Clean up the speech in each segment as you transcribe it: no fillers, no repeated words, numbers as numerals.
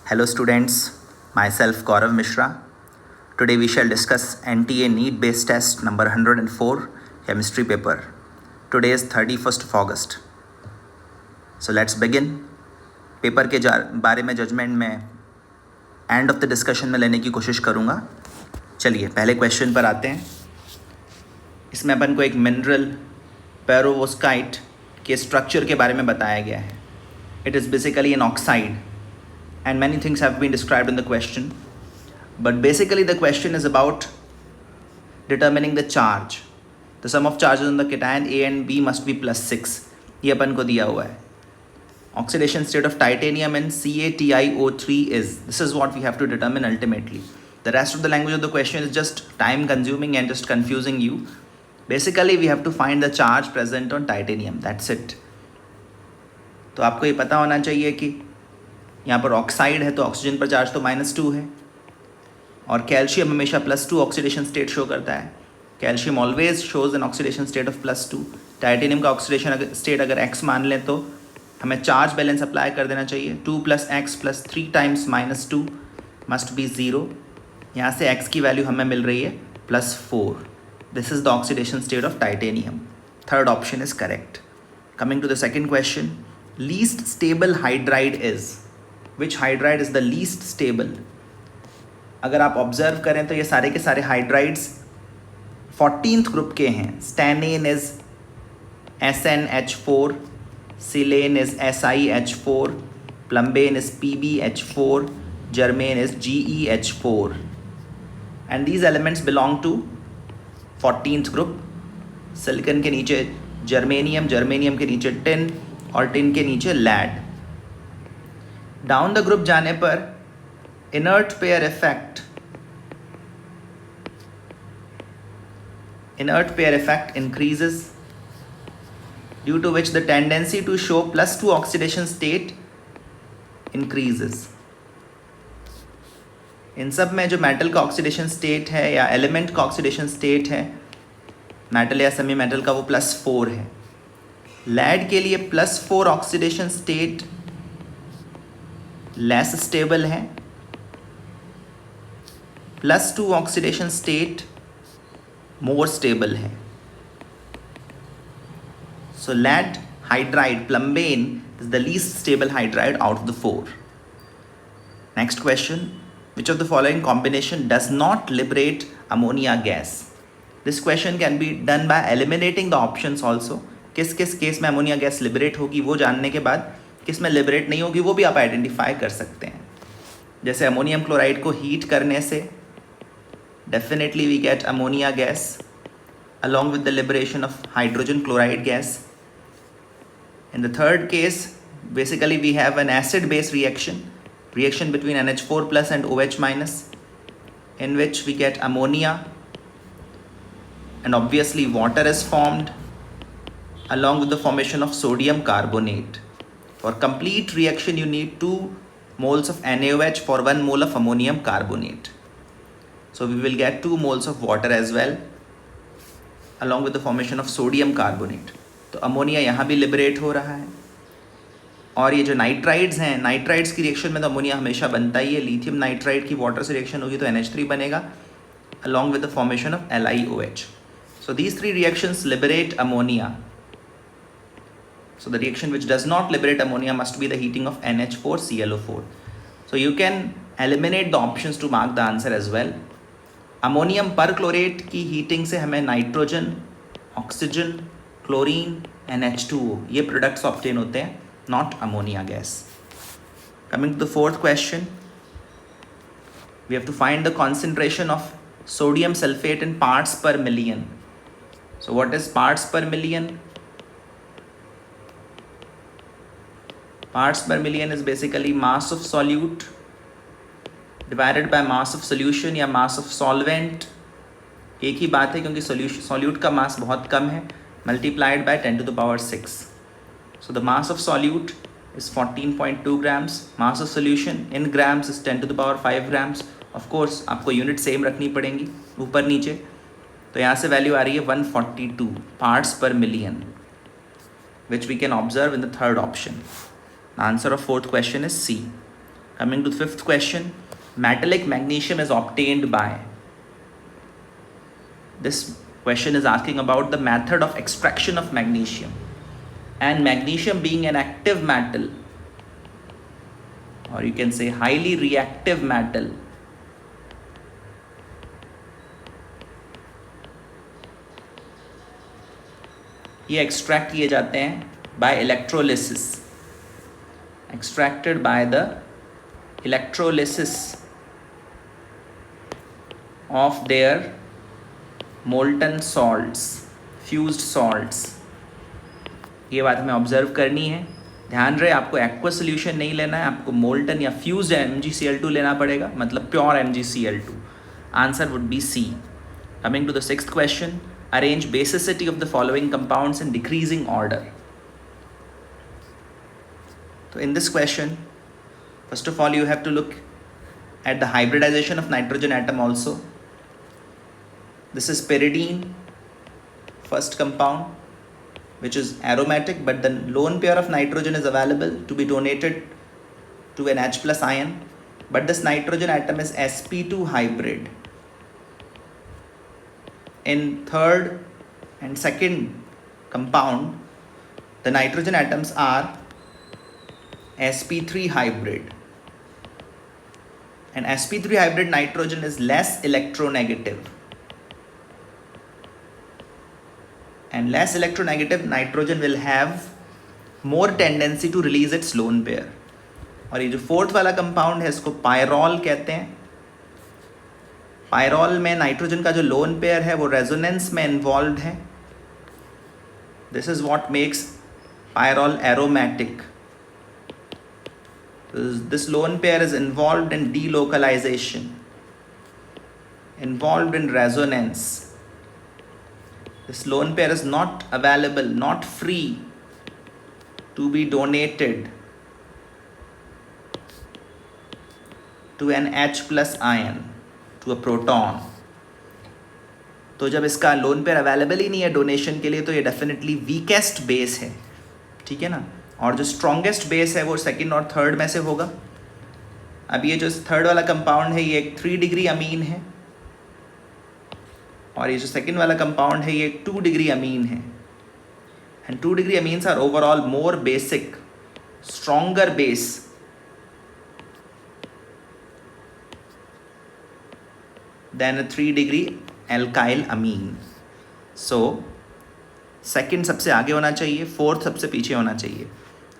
Hello students, myself Gaurav Mishra. Today we shall discuss NTA NEET based test number 104 chemistry paper. Today is 31st of August. So let's begin. Paper के बारे में judgement में end of the discussion में लेने की कोशिश करूँगा. चलिए पहले क्वेश्चन पर आते हैं. इसमें अपन को एक मिनरल पेरोवोस्काइट के स्ट्रक्चर के बारे में बताया गया है. It is basically an oxide and many things have been described in the question, but basically the question is about determining the charge. The sum of charges on the cation A and B must be +6. ये अपन को दिया हुआ है. Oxidation state of titanium in CaTiO3 is. This is what we have to determine ultimately. The rest of the language of the question is just time consuming and just confusing you. Basically we have to find the charge present on titanium. That's it. तो आपको ये पता होना चाहिए कि यहाँ पर oxide है तो ऑक्सीजन पर चार्ज तो -2 है, और कैल्शियम हमेशा +2 ऑक्सीडेशन स्टेट शो करता है. Calcium always shows an oxidation state of +2. Titanium का ऑक्सीडेशन स्टेट अगर x मान लें तो हमें चार्ज बैलेंस अप्लाई कर देना चाहिए. 2 + x + 3 टाइम्स -2 मस्ट बी 0. यहाँ से x की वैल्यू हमें मिल रही है +4. This is the oxidation state of titanium. Third option is correct. Coming to the second question. Least stable hydride is. Which hydride is the least stable. अगर आप observe करें तो ये सारे के सारे हाइड्राइड्स 14th ग्रुप के हैं. Stannane is SnH4, silane is SiH4, plumbane is PbH4, germane is GeH4, and these elements belong to 14th group. Silicon के नीचे जर्मेनियम, जर्मेनियम के नीचे टिन, और टिन के नीचे लैड. डाउन द ग्रुप जाने पर inert pair effect increases, due to which the tendency to show +2 oxidation state increases. इन सब में जो मेटल का ऑक्सीडेशन स्टेट है या एलिमेंट का ऑक्सीडेशन स्टेट है, मेटल या सेमी मेटल का, वो +4 है. लैड के लिए +4 ऑक्सीडेशन स्टेट लेस स्टेबल है, +2 ऑक्सीडेशन स्टेट मोर स्टेबल है. So lead hydride plumbane is the least stable hydride out of the 4. Next question. Which of the following combination does not liberate ammonia gas. This question can be done by eliminating the options also. किस किस case में ammonia gas liberate होगी वो जानने के बाद किस में लिबरेट नहीं होगी वो भी आप आइडेंटिफाई कर सकते हैं. जैसे अमोनियम क्लोराइड को हीट करने से definitely we get ammonia gas along with the liberation of hydrogen chloride gas. In the third case, basically we have an acid base reaction between NH4 plus and OH minus, in which we get ammonia, and obviously water is formed along with the formation of sodium carbonate. For complete reaction you need 2 moles of NaOH for 1 mole of ammonium carbonate. So we will get 2 moles of water as well along with the formation of sodium carbonate. तो ammonia यहाँ भी liberate हो रहा है. और ये जो nitrides हैं, नाइट्राइड्स की रिएक्शन में तो अमोनिया हमेशा बनता ही है. लिथियम नाइट्राइड की वाटर से रिएक्शन होगी तो NH3 बनेगा along with the formation of LiOH. So these 3 reactions liberate ammonia. So the reaction which does not liberate ammonia must be the heating of NH4ClO4. So you can eliminate the options to mark the answer as well. Ammonium perchlorate की heating से हमें nitrogen, oxygen, chlorine, NH2O ये products obtain होते हैं, not ammonia gas. Coming to the fourth question. We have to find the concentration of sodium sulphate in parts per million. So what is parts per million? Parts per million is basically mass of solute divided by mass of solution या mass of solvent. एक ही बात है क्योंकि solute का mass बहुत कम है, multiplied by 10 to the power 6. So the mass of solute is 14.2 grams. Mass of solution in grams is 10 to the power 5 grams. Of course आपको unit same रखनी पड़ेंगी ऊपर नीचे. तो यहाँ से वैल्यू आ रही है 142 parts per million, which we can observe in the third option. The answer of fourth question is C. Coming to the fifth question, metallic magnesium is obtained by. This question is asking about the method of extraction of magnesium. And magnesium being an active metal, or you can say highly reactive metal, ये extract किए जाते हैं by electrolysis, extracted by the electrolysis of their molten salts, fused salts. ये बात हमें observe करनी है, ध्यान रहे आपको एक्वस सोल्यूशन नहीं लेना है, आपको मोल्टन या फ्यूज्ड MgCl2 लेना पड़ेगा, मतलब pure MgCl2। Answer would be C. Coming to the sixth question, arrange basicity of the following compounds in decreasing order. So in this question, first of all you have to look at the hybridization of nitrogen atom also. This is pyridine, first compound, which is aromatic, but the lone pair of nitrogen is available to be donated to an H plus ion, but this nitrogen atom is sp2 hybrid. In third and second compound, the nitrogen atoms are sp3 hybrid, and sp3 hybrid nitrogen is less electronegative, and less electronegative nitrogen will have more tendency to release its lone pair. और ये जो fourth वाला compound है इसको pyrrole कहते हैं। Pyrrole में nitrogen का जो लोन पेयर है वो रेजोनेंस में इन्वॉल्व है। This is what makes pyrrole aromatic. This lone pair is involved in delocalization, involved in resonance. This lone pair is not available, not free to be donated to an H plus ion, to a proton. तो जब इसका lone pair available ही नहीं है donation के लिए तो ये definitely weakest base है, ठीक है ना। और जो स्ट्रॉन्गेस्ट बेस है वो सेकंड और थर्ड में से होगा। अब ये जो थर्ड वाला कंपाउंड है ये एक 3 डिग्री अमीन है, और ये जो सेकंड वाला कंपाउंड है ये 2 डिग्री अमीन है। And 2 degree amines are overall more basic, stronger base than a 3 degree alkyl amine. So second सबसे आगे होना चाहिए, फोर्थ सबसे पीछे होना चाहिए।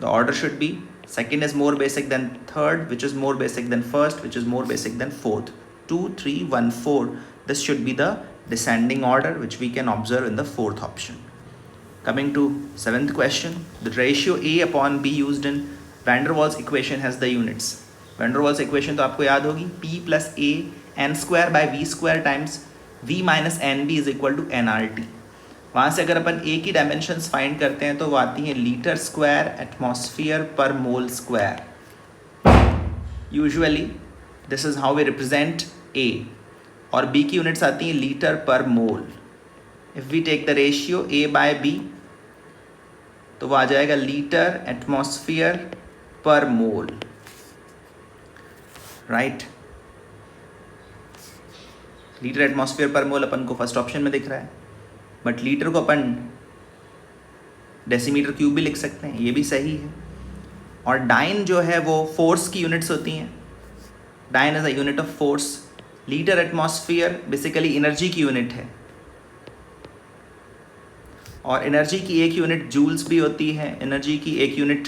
The order should be second is more basic than third, which is more basic than first, which is more basic than fourth. 2, 3, 1, 4, this should be the descending order which we can observe in the fourth option. Coming to seventh question, the ratio A upon B used in van der Waals equation has the units. van der Waals equation तो आपको याद होगी, P plus A n square by V square times V minus NB is equal to nRT। वहाँ से अगर अपन A की dimensions find करते हैं तो वो आती हैं litre square atmosphere per mole square. Usually this is how we represent A, और B की यूनिट्स आती हैं litre per mole. If we take the ratio A by B तो वो आ जाएगा लीटर एटमॉस्फेयर पर मोल, राइट। लीटर एटमॉस्फेयर पर मोल अपन को first option में दिख रहा है, बट लीटर को अपन डेसीमीटर क्यूब भी लिख सकते हैं, ये भी सही है। और डाइन जो है वो फोर्स की यूनिट्स होती हैं। Dyne is a unit of force. Litre atmosphere basically energy की यूनिट है, और एनर्जी की एक यूनिट जूल्स भी होती है, एनर्जी की एक यूनिट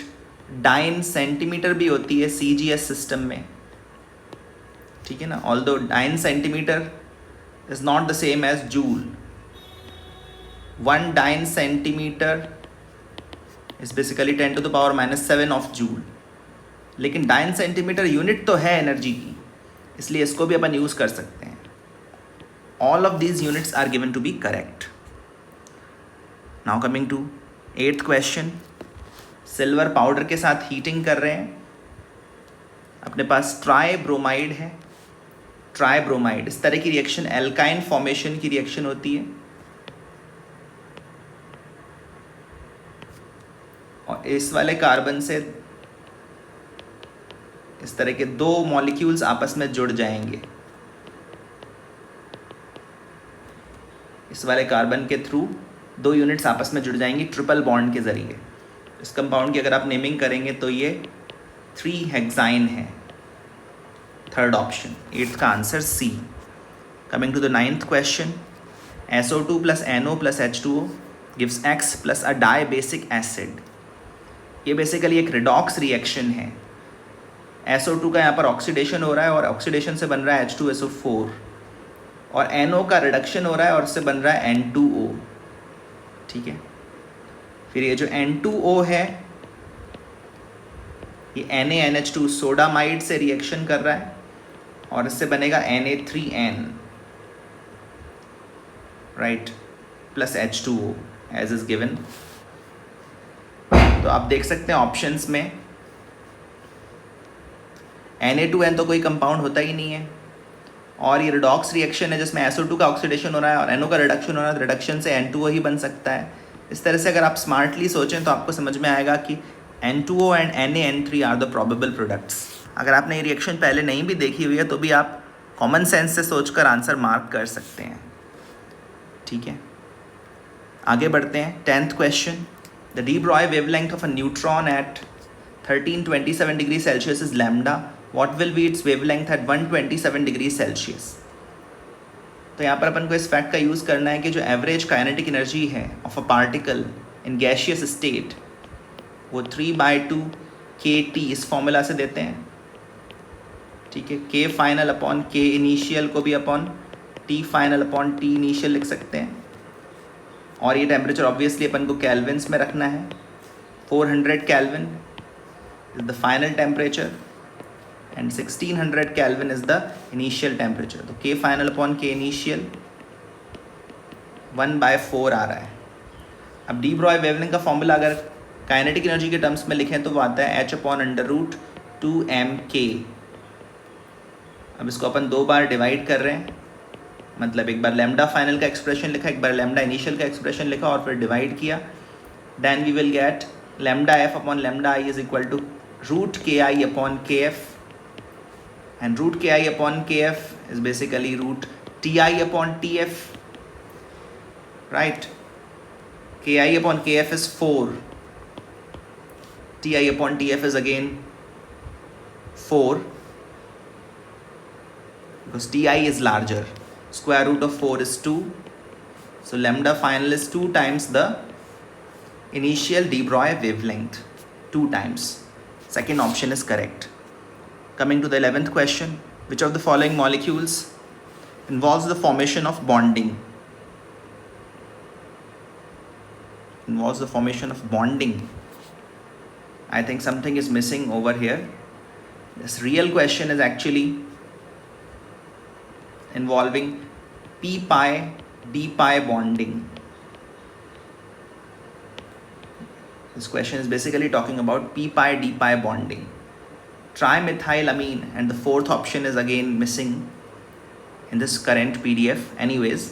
डाइन सेंटीमीटर भी होती है CGS सिस्टम में, ठीक है ना। Although dyne centimetre is not the same as joule. 1 dyne centimetre is basically 10 to the power -7 of joule, लेकिन डाइन सेंटीमीटर यूनिट तो है एनर्जी की, इसलिए इसको भी अपन यूज़ कर सकते हैं। All of these units are given to be correct. Now coming to 8th question, silver powder के साथ हीटिंग कर रहे हैं, अपने पास ट्राई ब्रोमाइड है। ट्राई ब्रोमाइड, इस तरह की रिएक्शन एल्काइन फॉर्मेशन की रिएक्शन होती है, और इस वाले कार्बन से इस तरह के दो मॉलिक्यूल्स आपस में जुड़ जाएंगे इस वाले कार्बन के थ्रू दो यूनिट्स आपस में जुड़ जाएंगी ट्रिपल बॉन्ड के ज़रिए। इस कंपाउंड की अगर आप नेमिंग करेंगे तो ये 3 हेक्साइन है, थर्ड ऑप्शन। 8th का answer C. Coming to the 9th question, SO2 plus NO plus H2O gives X plus a dibasic acid। ये बेसिकली एक रिडॉक्स रिएक्शन है। SO2 का यहाँ पर ऑक्सीडेशन हो रहा है और ऑक्सीडेशन से बन रहा है H2SO4 और NO का रिडक्शन हो रहा है और उससे बन रहा है N2O। ठीक है, फिर ये जो N2O है ये NaNH2 सोडामाइड से रिएक्शन कर रहा है और इससे बनेगा Na3N, right, plus H2O as is given. तो आप देख सकते हैं ऑप्शंस में Na2N तो कोई कंपाउंड होता ही नहीं है और ये रिडॉक्स रिएक्शन है जिसमें SO2 का ऑक्सीडेशन हो रहा है और NO का रिडक्शन हो रहा है, तो रिडक्शन से N2O ही बन सकता है। इस तरह से अगर आप स्मार्टली सोचें तो आपको समझ में आएगा कि N2O and NaN3 are the probable products. अगर आपने ये रिएक्शन पहले नहीं भी देखी हुई है तो भी आप कॉमन सेंस से सोचकर आंसर मार्क कर सकते हैं। ठीक है, आगे बढ़ते हैं। 10th question, the de Broglie wavelength of a neutron at 1327 degree Celsius is lambda, what will be its wavelength at 127 degree Celsius. तो यहाँ पर अपन को इस फैक्ट का यूज़ करना है कि जो एवरेज काइनेटिक एनर्जी है of a particle in gaseous state वो 3/2 kT इस फॉर्मूला से देते हैं। ठीक है, K final upon K initial को भी upon T final upon T initial लिख सकते हैं और ये टेम्परेचर ऑब्वियसली अपन को केल्विन्स में रखना है। 400 kelvin is the final temperature and 1600 kelvin is the initial temperature. तो K final upon K initial 1/4 आ रहा है। अब डी ब्रॉय वेवलेंथ का फॉर्मूला अगर काइनेटिक एनर्जी के टर्म्स में लिखें तो वो आता है H/√2mK। अब इसको अपन 2 बार डिवाइड कर रहे हैं, मतलब एक बार लैम्डा फाइनल का एक्सप्रेशन लिखा, एक बार लैम्डा इनिशियल का एक्सप्रेशन लिखा और फिर डिवाइड किया। Then we will get lambda f upon lambda i is equal to √KI upon KF and √KI upon KF is basically √TI upon TF, right? KI upon KF is 4, TI upon TF is again 4 because TI is larger. Square root of 4 is 2, so lambda final is 2 times the initial de Broglie wavelength, 2 times. Second option is correct. Coming to the 11th question, which of the following molecules involves the formation of bonding? Involves the formation of bonding. I think something is missing over here. This real question is actually involving p-pi d-pi bonding. This question is basically talking about p-pi d-pi bonding. Trimethylamine, and the fourth option is again missing in this current PDF. Anyways,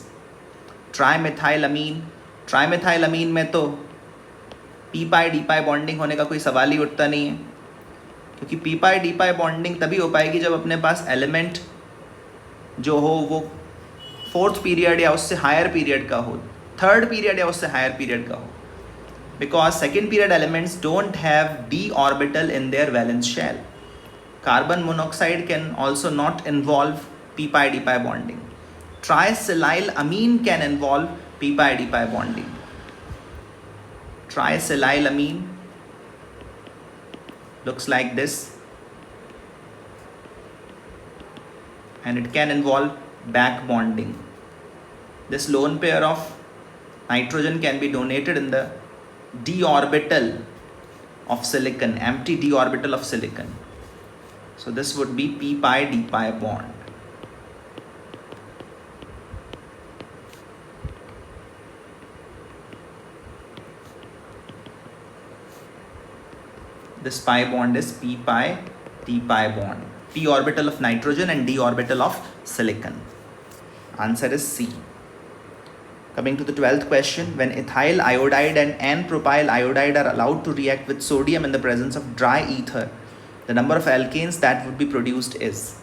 trimethylamine में तो p-pi d-pi bonding होने का कोई सवाल ही उठता नहीं है, क्योंकि p-pi d-pi bonding तभी हो पाएगी जब अपने पास एलिमेंट जो हो वो 4th पीरियड या उससे हायर पीरियड का हो, 3rd पीरियड या उससे हायर पीरियड का हो, because 2nd period elements don't have d orbital in their valence shell. Carbon monoxide can also not involve p-pi d-pi bonding. Triacylamine can involve p-pi d-pi bonding. Triacylamine looks like this and it can involve back bonding. This lone pair of nitrogen can be donated in the d orbital of silicon, empty d orbital of silicon. So this would be p-pi d-pi bond. This pi bond is p-pi d-pi bond. P orbital of nitrogen and d orbital of silicon. Answer is C. Coming to the 12th question, when ethyl iodide and N-propyl iodide are allowed to react with sodium in the presence of dry ether, the number of alkanes that would be produced is.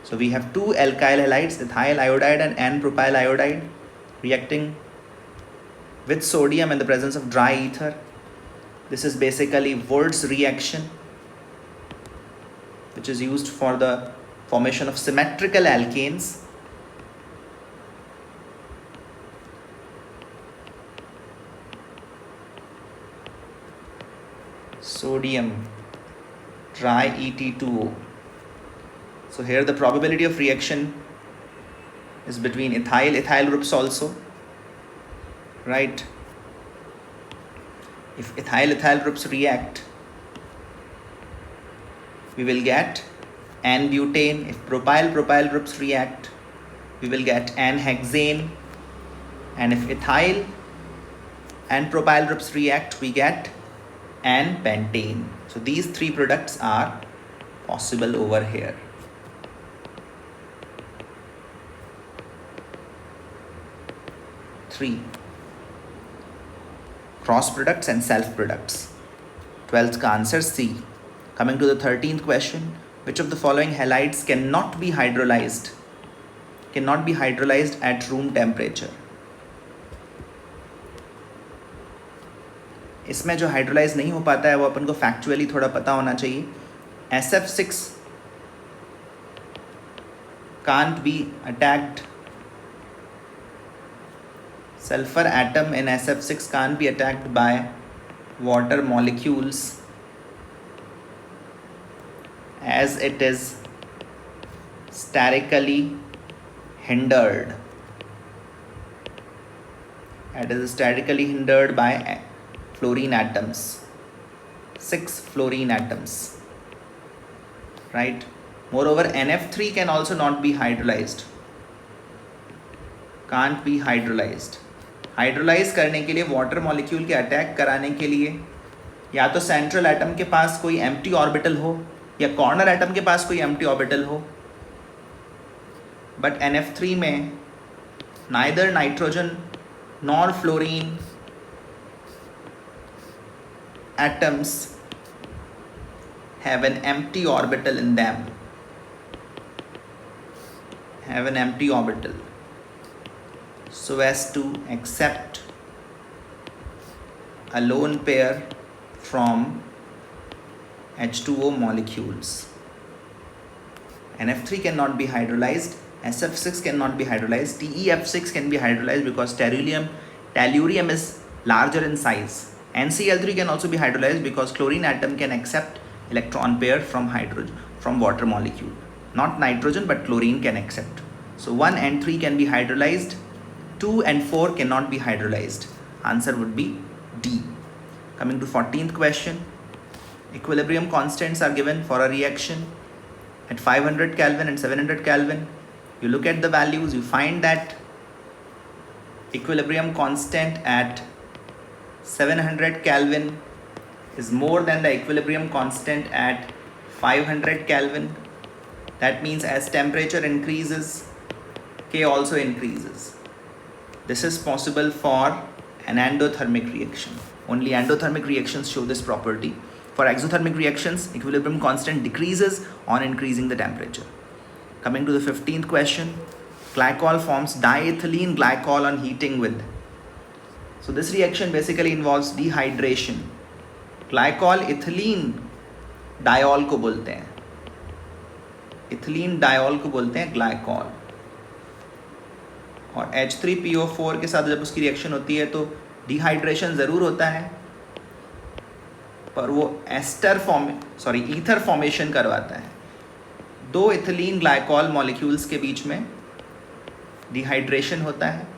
So we have two alkyl halides, ethyl iodide and N-propyl iodide, reacting with sodium in the presence of dry ether. This is basically Wurtz reaction, which is used for the formation of symmetrical alkanes. Sodium dry Et2O. So here the probability of reaction is between ethyl groups also, right? If ethyl groups react, we will get N-butane. If propyl groups react, we will get N-hexane. And if ethyl and propyl groups react, we get N-pentane. So these three products are possible over here. Cross products and self products. 12th ka answer C. Coming to the 13th question, which of the following halides cannot be hydrolyzed at room temperature? इसमें जो hydrolyse नहीं हो पाता है वो अपन को factually थोड़ा पता होना चाहिए. SF6 can't be attacked. Sulfur atom in SF6 can't be attacked by water molecules as it is sterically hindered. It is sterically hindered by fluorine atoms, 6 fluorine atoms, right? Moreover, NF3 can also not be hydrolyzed. Can't be hydrolyzed. Hydrolyse करने के लिए water molecule के attack कराने के लिए या तो central atom के पास कोई एम्प्टी ऑर्बिटल हो या कॉर्नर एटम के पास कोई एम्प्टी ऑर्बिटल हो. बट NF3 में neither nitrogen nor fluorine atoms have an empty orbital in them. Have an empty orbital so as to accept a lone pair from H2O molecules. NF3 cannot be hydrolyzed, SF6 cannot be hydrolyzed, TeF6 can be hydrolyzed because tellurium is larger in size. NCl3 can also be hydrolyzed because chlorine atom can accept electron pair from water molecule. Not nitrogen but chlorine can accept. So 1 and 3 can be hydrolyzed, 2 and 4 cannot be hydrolyzed. Answer would be D. Coming to 14th question. Equilibrium constants are given for a reaction at 500 Kelvin and 700 Kelvin. You look at the values, you find that equilibrium constant at 700 Kelvin is more than the equilibrium constant at 500 Kelvin. That means as temperature increases, K also increases. This is possible for an endothermic reaction. Only endothermic reactions show this property. For exothermic reactions, equilibrium constant decreases on increasing the temperature. Coming to the 15th question, glycol forms diethylene glycol on heating with. So this reaction basically involves dehydration. Glycol ethylene diol को बोलते हैं. Ethylene diol को बोलते हैं glycol. और H3PO4 के साथ जब उसकी रिएक्शन होती है तो डिहाइड्रेशन ज़रूर होता है, पर वो ईथर फॉर्मेशन करवाता है. दो इथिलीन ग्लाइकॉल मॉलिक्यूल्स के बीच में डिहाइड्रेशन होता है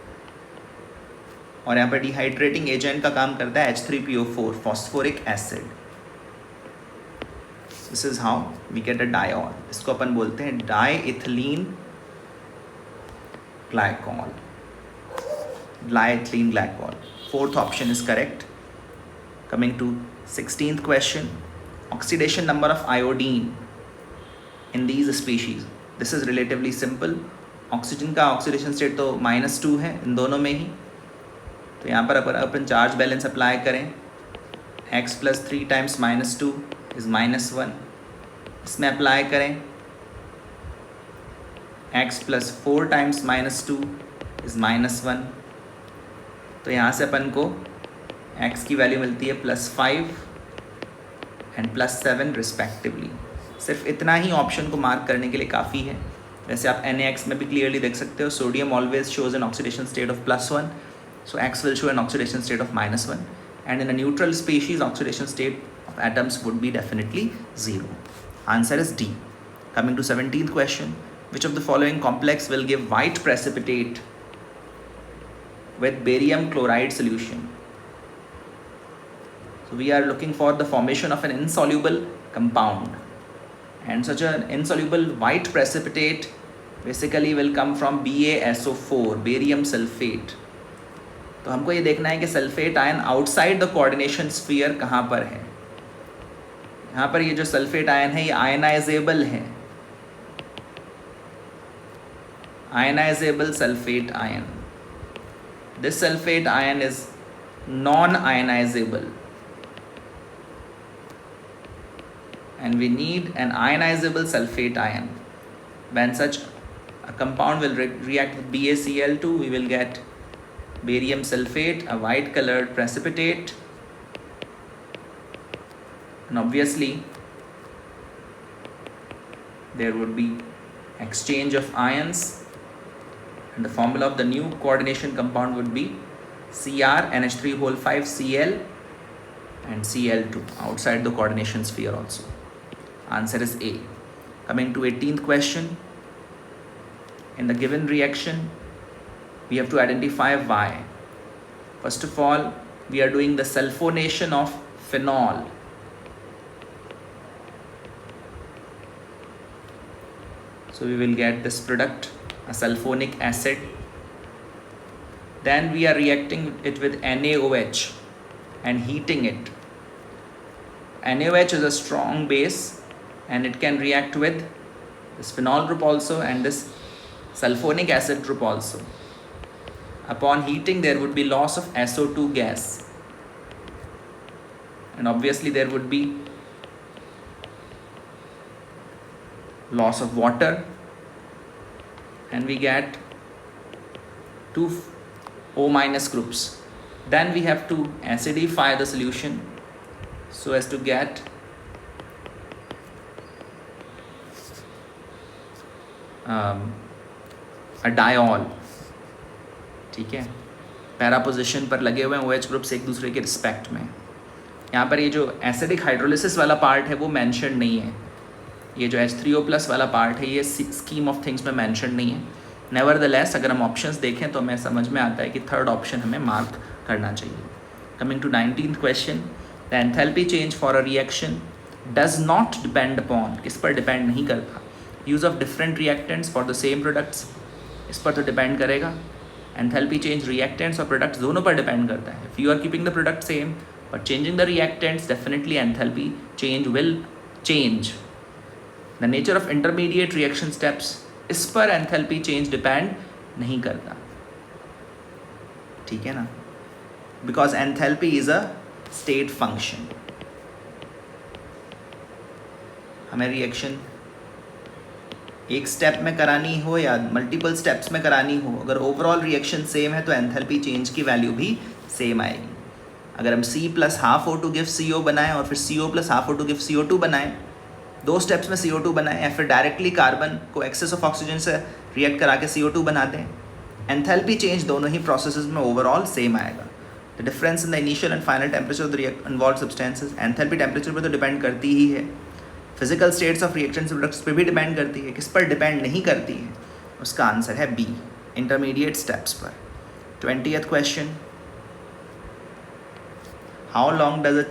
और यहाँ पर डिहाइड्रेटिंग एजेंट का काम करता है H3PO4 phosphoric acid. This is how we get a diol. इसको अपन बोलते हैं diethylene glycol. Diethylene glycol. Fourth option is correct. Coming to 16th question, oxidation number of iodine in these species. This is relatively simple. Oxygen का oxidation state तो -2 है इन दोनों में ही. तो यहाँ पर अपन चार्ज बैलेंस अप्लाई करें, x + 3 × -2 इज -1. इसमें अप्लाई करें x + 4 टाइम्स -2 इज -1. तो यहाँ से अपन को x की वैल्यू मिलती है +5 एंड +7 रिस्पेक्टिवली. सिर्फ इतना ही ऑप्शन को मार्क करने के लिए काफ़ी है. वैसे आप NaX में भी क्लियरली देख सकते हो, sodium always shows an oxidation state of +1, so X will show an oxidation state of -1, and in a neutral species oxidation state of atoms would be definitely 0. Answer is D. Coming to 17th question, which of the following complex will give white precipitate with barium chloride solution? So we are looking for the formation of an insoluble compound, and such an insoluble white precipitate basically will come from BaSO4, barium sulfate. तो हमको ये देखना है कि sulphate ion outside the coordination sphere कहाँ पर है. यहाँ पर ये जो सल्फेट आयन है ये आयनाइजेबल है, ionizable sulphate ion. This sulphate ion is non ionizable, and we need an ionizable sulfate ion. When such a compound will react with BaCl2, we will get barium sulfate, a white colored precipitate, and obviously there would be exchange of ions, and the formula of the new coordination compound would be CrNH3O5Cl and Cl2 outside the coordination sphere also. Answer is A. Coming to 18th question, in the given reaction we have to identify Y. First of all, we are doing the sulfonation of phenol. So we will get this product, a sulfonic acid. Then we are reacting it with NaOH and heating it. NaOH is a strong base and it can react with this phenol group also and this sulfonic acid group also. Upon heating there would be loss of SO2 gas, and obviously there would be loss of water, and we get 2 O- groups. Then we have to acidify the solution so as to get a diol. ठीक है, para position पर लगे हुए हैं OH groups एक दूसरे के respect में. यहाँ पर ये जो एसिडिक हाइड्रोलिसिस वाला पार्ट है वो मेंशन नहीं है. ये जो H3O+ वाला पार्ट है ये स्कीम ऑफ थिंग्स में मेंशन नहीं है. नेवरदलेस अगर हम ऑप्शंस देखें तो हमें समझ में आता है कि थर्ड ऑप्शन हमें मार्क करना चाहिए. Coming to 19th question, the enthalpy change for a reaction does not depend upon, किस पर डिपेंड नहीं करता. Use of different reactants for the same products, इस पर तो डिपेंड करेगा. एंथैल्पी चेंज रिएक्टेंट्स और प्रोडक्ट्स दोनों पर डिपेंड करता है. If you are keeping the product same but changing the reactants, definitely enthalpy change will change. The nature of intermediate reaction steps, इस पर एंथैल्पी चेंज डिपेंड नहीं करता. ठीक है ना, because enthalpy is a state function. हमें reaction एक step में करानी हो या मल्टीपल स्टेप्स में करानी हो, अगर ओवरऑल रिएक्शन सेम है तो एंथैल्पी चेंज की वैल्यू भी सेम आएगी. अगर हम C + ½ O2 गिव CO बनाएं और फिर CO + ½ O2 गिव CO2 बनाएं, दो स्टेप्स में CO2 बनाएं, या फिर डायरेक्टली कार्बन को एक्सेस ऑफ ऑक्सीजन से रिएक्ट करा के CO2 बना दें, एंथैल्पी चेंज दोनों ही प्रोसेसेस में ओवरऑल सेम आएगा. The difference in the initial and final temperature of the involved substances, enthalpy temperature पर तो डिपेंड करती ही है. Physical states of reactants products पे भी डिपेंड करती है. किस पर डिपेंड नहीं करती है? उसका आंसर है बी, इंटरमीडिएट स्टेप्स पर. 20th question, how long does a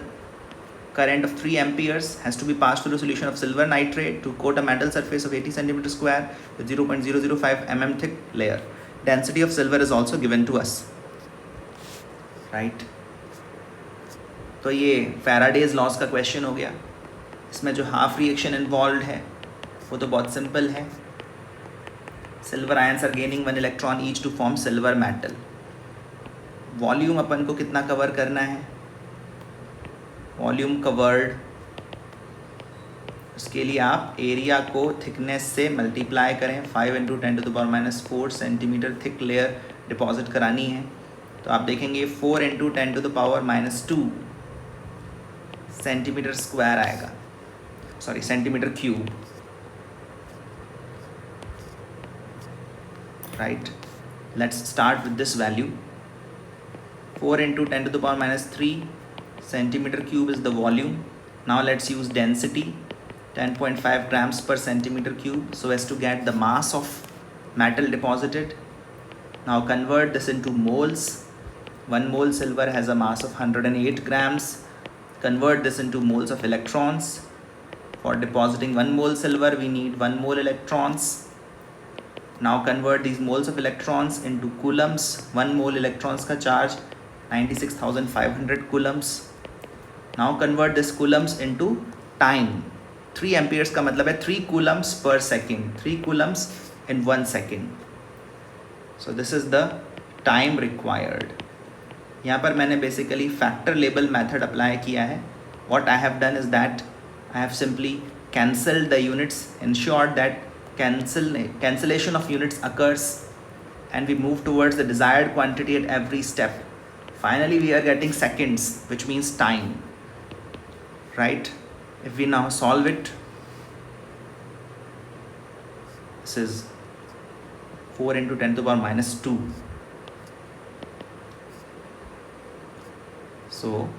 current of 3 amperes has to be passed through a solution of silver nitrate to coat a metal surface of 80 cm square with 0.005 mm thick layer. Density of silver is also given to us, right? तो ये Faraday's loss का question हो गया. इसमें जो half reaction involve है वो तो बहुत सिंपल है. Silver ions are gaining 1 electron each to form silver metal. Volume अपन को कितना कवर करना है? वॉल्यूम कवर्ड उसके लिए आप एरिया को थिकनेस से मल्टीप्लाई करें, 5 into 10⁻⁴ centimetre thick layer deposit करानी है। तो आप देखेंगे 4 इंटू 10⁻⁻2 सेंटीमीटर स्क्वायर आएगा, sorry centimetre cube, right. Let's start with this value. 4 into 10⁻³ centimeter cube is the volume. Now let's use density, 10.5 grams per centimeter cube, so as to get the mass of metal deposited. Now convert this into moles. 1 mole silver has a mass of 108 grams. Convert this into moles of electrons. For depositing 1 mole silver, we need 1 mole electrons. Now convert these moles of electrons into coulombs. 1 mole electrons का charge 96,500 coulombs. Now convert this coulombs into time. 3 amperes का मतलब है 3 coulombs per second. 3 coulombs in 1 second. So this is the time required. यहाँ पर मैंने basically factor label method apply किया है. What I have done is that I have simply cancelled the units, ensured that cancellation of units occurs, and we move towards the desired quantity at every step. Finally we are getting seconds, which means time, right? If we now solve it, this is 4 into 10⁻². So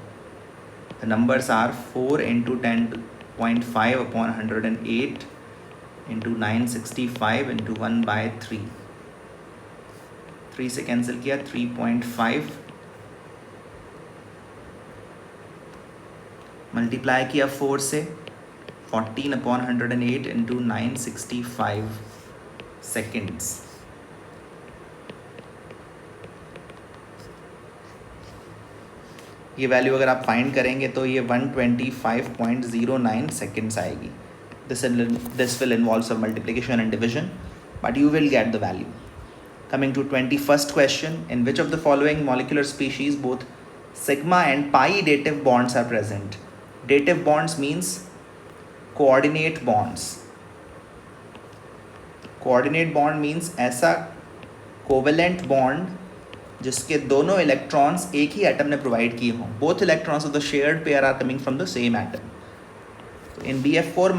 the numbers are 4 into 10.5 upon 108 into 965 into 1/3. 3 से cancel किया, 3.5 multiply किया 4 से, 14 upon 108 into 965 seconds. ये value अगर आप find करेंगे तो ये 125.09 सेकेंड्स आएगी। This will involve some multiplication and division, but you will get the value. Coming to 21st question, in which of the following molecular species both sigma and pi dative bonds are present? Dative bonds means coordinate bonds. Coordinate bond means ऐसा covalent bond जिसके दोनों electrons एक ही atom ने provide किए हों. Both electrons of the shared pair are coming from the same atom. So in BF4-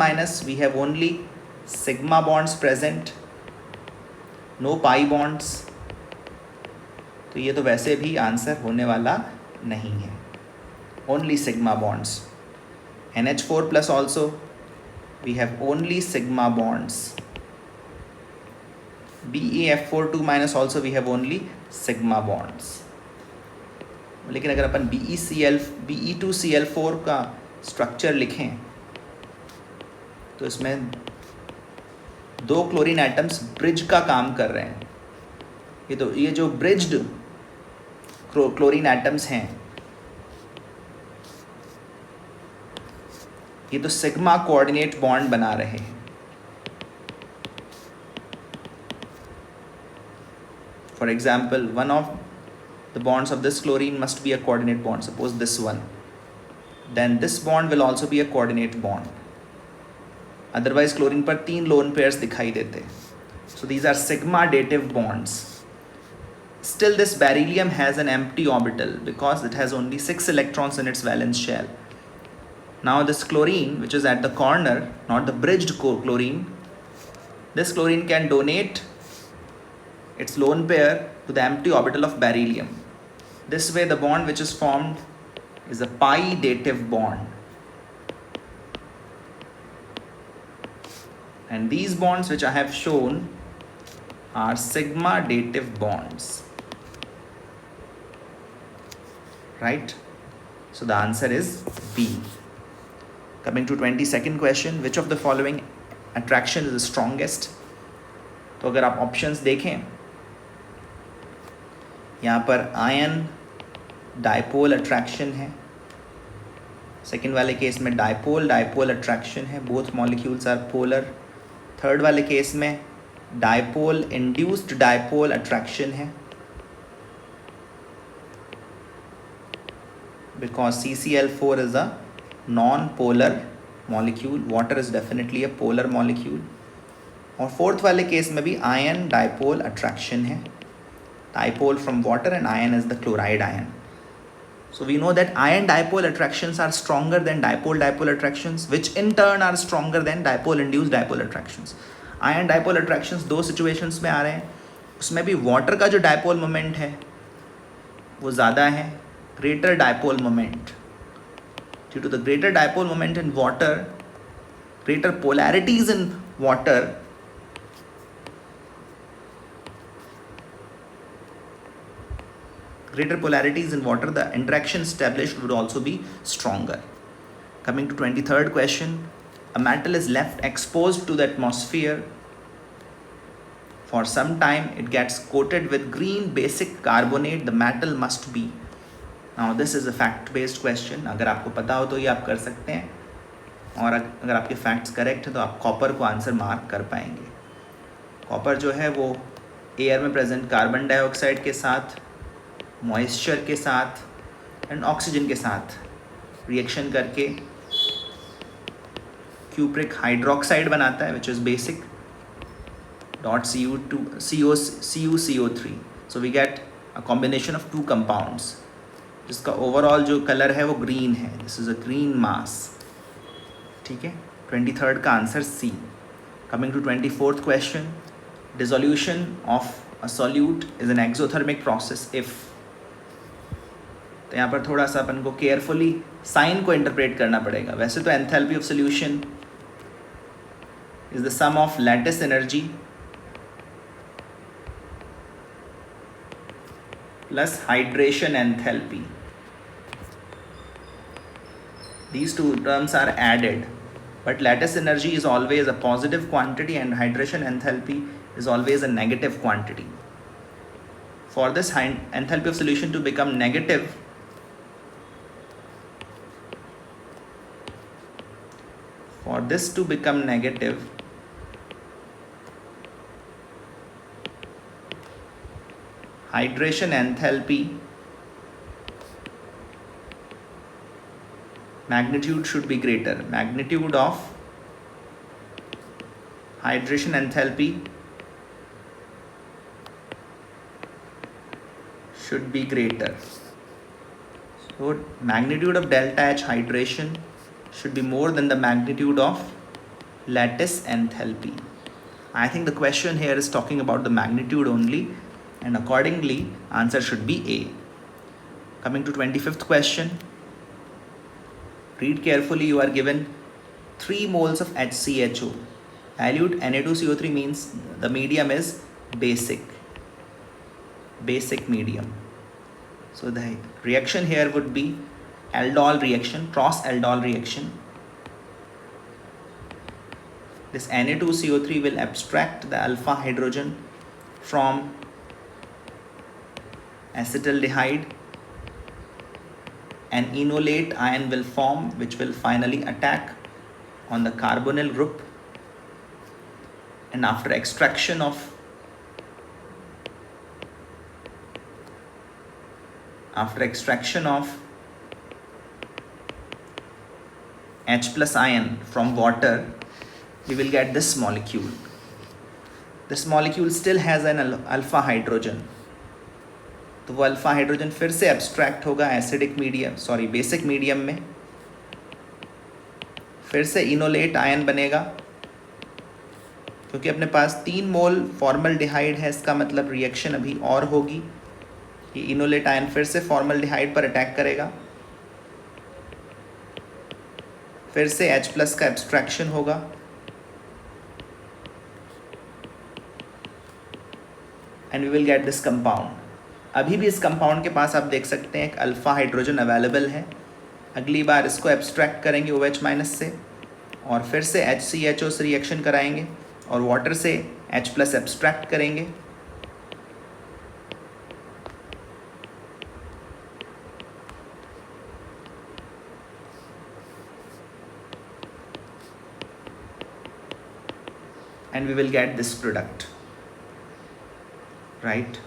we have only sigma bonds present, no pi bonds. तो ये तो वैसे भी आंसर होने वाला नहीं है, only sigma bonds. NH4 plus also we have only sigma bonds. BeF42- also we have only sigma bonds. लेकिन अगर अपन Be2Cl4 का स्ट्रक्चर लिखें तो इसमें 2 क्लोरीन एटम्स ब्रिज का काम कर रहे हैं। ये जो ब्रिज्ड क्लोरीन एटम्स हैं, ये तो सिग्मा कोऑर्डिनेट बॉन्ड बना रहे हैं। For example, one of the bonds of this chlorine must be a coordinate bond. Suppose this one, then this bond will also be a coordinate bond. Otherwise chlorine पर 3 lone pairs दिखाई देते। So these are sigma dative bonds. Still this beryllium has an empty orbital because it has only 6 electrons in its valence shell. Now this chlorine, which is at the corner, not the bridged chlorine, this chlorine can donate its lone pair to the empty orbital of beryllium. This way the bond which is formed is a pi dative bond. And these bonds which I have shown are sigma dative bonds, right? So the answer is B. Coming to 22nd question, which of the following attraction is the strongest? तो अगर आप options देखें, यहाँ पर ion dipole attraction है, second वाले case में dipole attraction है, both molecules are polar. Third वाले केस में डाइपोल इंड्यूस्ड डाइपोल अट्रैक्शन है, because CCl4 is a non polar molecule, water is definitely a polar molecule. और फोर्थ वाले case में भी आयन डाइपोल अट्रैक्शन है, dipole from water and ion is the chloride ion. So we know that ion dipole attractions are stronger than dipole attractions, which in turn are stronger than dipole induced dipole attractions. Ion dipole attractions दो situations में आ रहे हैं, उसमें भी water का जो dipole moment है वो ज़्यादा है, greater dipole moment. Due to the greater dipole moment in water, greater polarities in water, the interaction established would also be stronger. Coming to 23rd question, a metal is left exposed to the atmosphere for some time, it gets coated with green basic carbonate, the metal must be. Now this is a fact based question, अगर आपको पता हो तो ये आप कर सकते हैं, और अगर आपके फैक्ट्स करेक्ट है तो आप कॉपर को आंसर मार्क कर पाएंगे। कॉपर जो है वो एयर में प्रेजेंट कार्बन डाइऑक्साइड के साथ, मॉइस्चर के साथ एंड ऑक्सीजन के साथ रिएक्शन करके क्यूप्रिक हाइड्रोक्साइड बनाता है, which is basic .cu2CO3। So we get a combination of two compounds जिसका ओवरऑल जो कलर है वो ग्रीन है, this is a green mass. ठीक है, 23rd का answer C. Coming to 24th question, dissolution of a solute is an exothermic process if. तो यहाँ पर थोड़ा सा अपन को केयरफुली साइन को इंटरप्रेट करना पड़ेगा। वैसे तो enthalpy of solution is the sum of lattice energy plus hydration enthalpy, these two terms are added, but lattice energy is always a positive quantity and hydration enthalpy is always a negative quantity. For this enthalpy of solution to become negative, hydration enthalpy magnitude should be greater. Magnitude of hydration enthalpy should be greater. So magnitude of delta H hydration should be more than the magnitude of lattice enthalpy. I think the question here is talking about the magnitude only, and accordingly answer should be A. Coming to 25th question, read carefully. You are given 3 moles of HCHO. Dilute Na2CO3 means the medium is basic medium. So the reaction here would be aldol reaction, cross aldol reaction. This Na2CO3 will abstract the alpha hydrogen from acetaldehyde. An enolate ion will form, which will finally attack on the carbonyl group, and after extraction of H plus ion from water, we will get this molecule. This molecule still has an alpha hydrogen, तो वो alpha hydrogen फिर से abstract होगा basic medium में, फिर से enolate ion बनेगा। क्योंकि अपने पास 3 मोल फॉर्मल्डिहाइड है, इसका मतलब रिएक्शन अभी और होगी। ये इनोलेट आयन फिर से फॉर्मल्डिहाइड पर अटैक करेगा, फिर से H+ का एब्स्ट्रैक्शन होगा, and we will get this compound. अभी भी इस कंपाउंड के पास आप देख सकते हैं एक अल्फ़ा हाइड्रोजन अवेलेबल है। अगली बार इसको एब्स्ट्रैक्ट करेंगे OH- से, और फिर से HCHO से रिएक्शन कराएंगे और वाटर से H+ एब्स्ट्रैक्ट करेंगे। and we will get this product, right?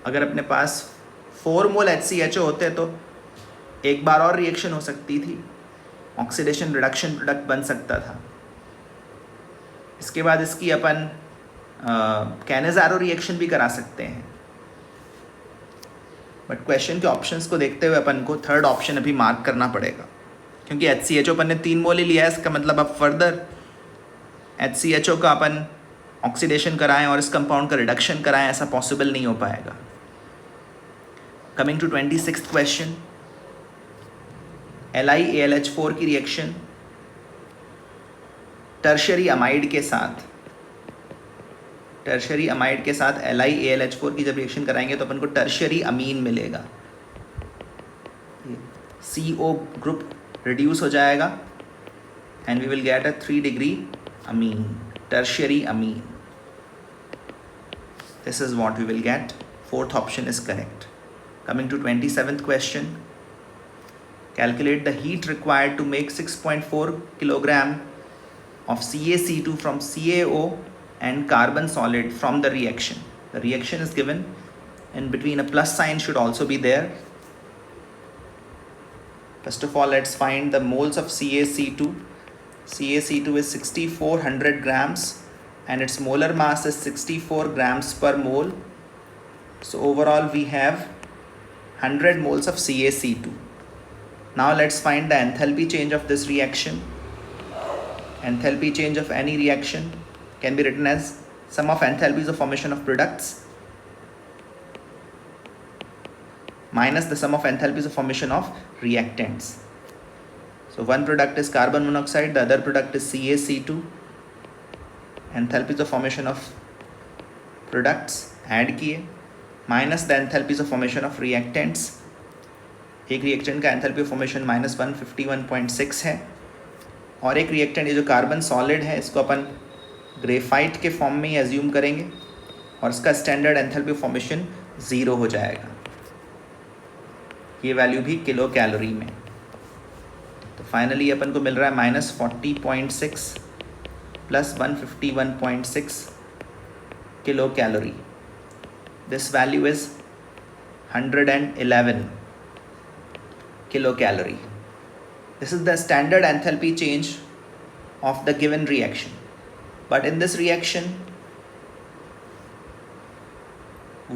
अगर अपने पास 4 मोल HCHO होते तो एक बार और रिएक्शन हो सकती थी, ऑक्सीडेशन रिडक्शन प्रोडक्ट बन सकता था। इसके बाद इसकी अपन कैनेजारो रिएक्शन भी करा सकते हैं, बट क्वेश्चन के ऑप्शंस को देखते हुए अपन को थर्ड ऑप्शन अभी मार्क करना पड़ेगा, क्योंकि HCHO अपन ने 3 मोल ही लिया है। इसका मतलब अब फर्दर HCHO का अपन ऑक्सीडेशन कराएं और इस कंपाउंड का रिडक्शन कराएं, ऐसा पॉसिबल नहीं हो पाएगा। Coming to 26th question, LiAlH4 की रिएक्शन टर्शरी अमाइड के साथ LiAlH4 की जब रिएक्शन कराएंगे तो अपन को टर्शरी अमीन मिलेगा। CO ग्रुप रिड्यूस हो जाएगा and we will get a 3 degree amine, tertiary amine. This is what we will get. Fourth option is correct. Coming to 27th question. Calculate the heat required to make 6.4 kilogram of CaC2 from CaO and carbon solid from the reaction. The reaction is given, in between a plus sign should also be there. First of all, let's find the moles of CaC2. CaC2 is 6400 grams and its molar mass is 64 grams per mole. So overall we have 100 moles of CaC2. Now let's find the enthalpy change of this reaction. Enthalpy change of any reaction can be written as sum of enthalpies of formation of products minus the sum of enthalpies of formation of reactants. So one product is carbon monoxide, the other product is CaC2. Enthalpies of formation of products add किए minus the enthalpies of formation of reactants. एक reactant का enthalpy of formation -151.6 है और एक reactant ये जो carbon solid है इसको अपन ग्रेफाइट के फॉर्म में ही एज्यूम करेंगे और इसका स्टैंडर्ड एंथैल्पी ऑफ फॉर्मेशन 0 हो जाएगा। ये वैल्यू भी किलो कैलोरी में। तो फाइनली अपन को मिल रहा है -40.6 plus 151.6 kilo calorie. This value is 111 kilocalorie. This is the standard enthalpy change of the given reaction. But in this reaction,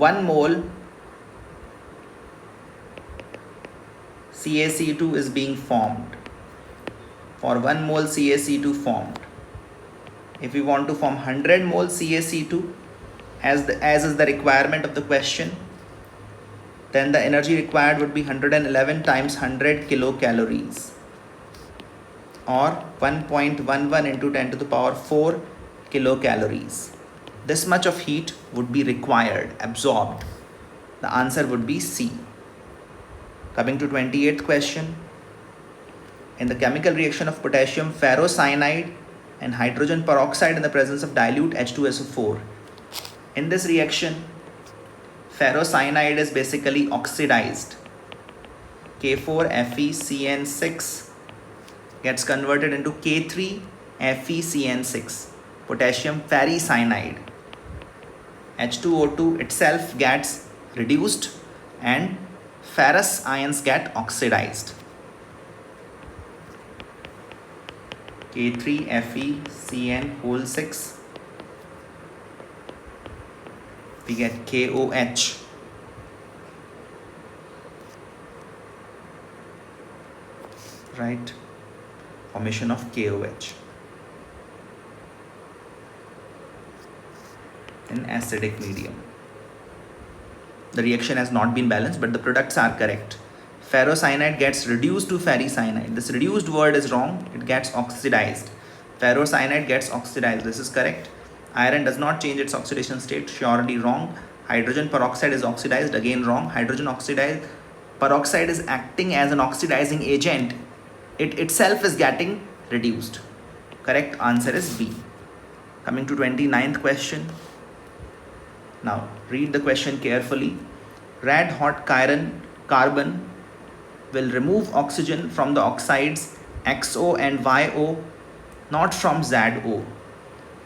1 mole CaC2 is being formed. For 1 mole CaC2 formed, if we want to form 100 mole CaC2 as is the requirement of the question, then the energy required would be 111 times 100 kilocalories or 1.11 into 10 to the power 4 kilocalories. This much of heat would be required, absorbed. The answer would be C. Coming to 28th question. In the chemical reaction of potassium ferrocyanide and hydrogen peroxide in the presence of dilute H2SO4. In this reaction, ferrocyanide is basically oxidized. K4FeCN6 gets converted into K3FeCN6, potassium ferricyanide. H2O2 itself gets reduced and ferrous ions get oxidized. K3FeCN6, we get KOH. Right? Formation of KOH in acidic medium. The reaction has not been balanced, but the products are correct. Ferrocyanide gets reduced to ferricyanide. This reduced word is wrong. It gets oxidized. Ferrocyanide gets oxidized. This is correct. Iron does not change its oxidation state. Surely wrong. Hydrogen peroxide is oxidized. Again wrong. Hydrogen peroxide is acting as an oxidizing agent. It itself is getting reduced. Correct answer is B. Coming to 29th question. Now read the question carefully. Red hot carbon will remove oxygen from the oxides XO and YO, not from ZO.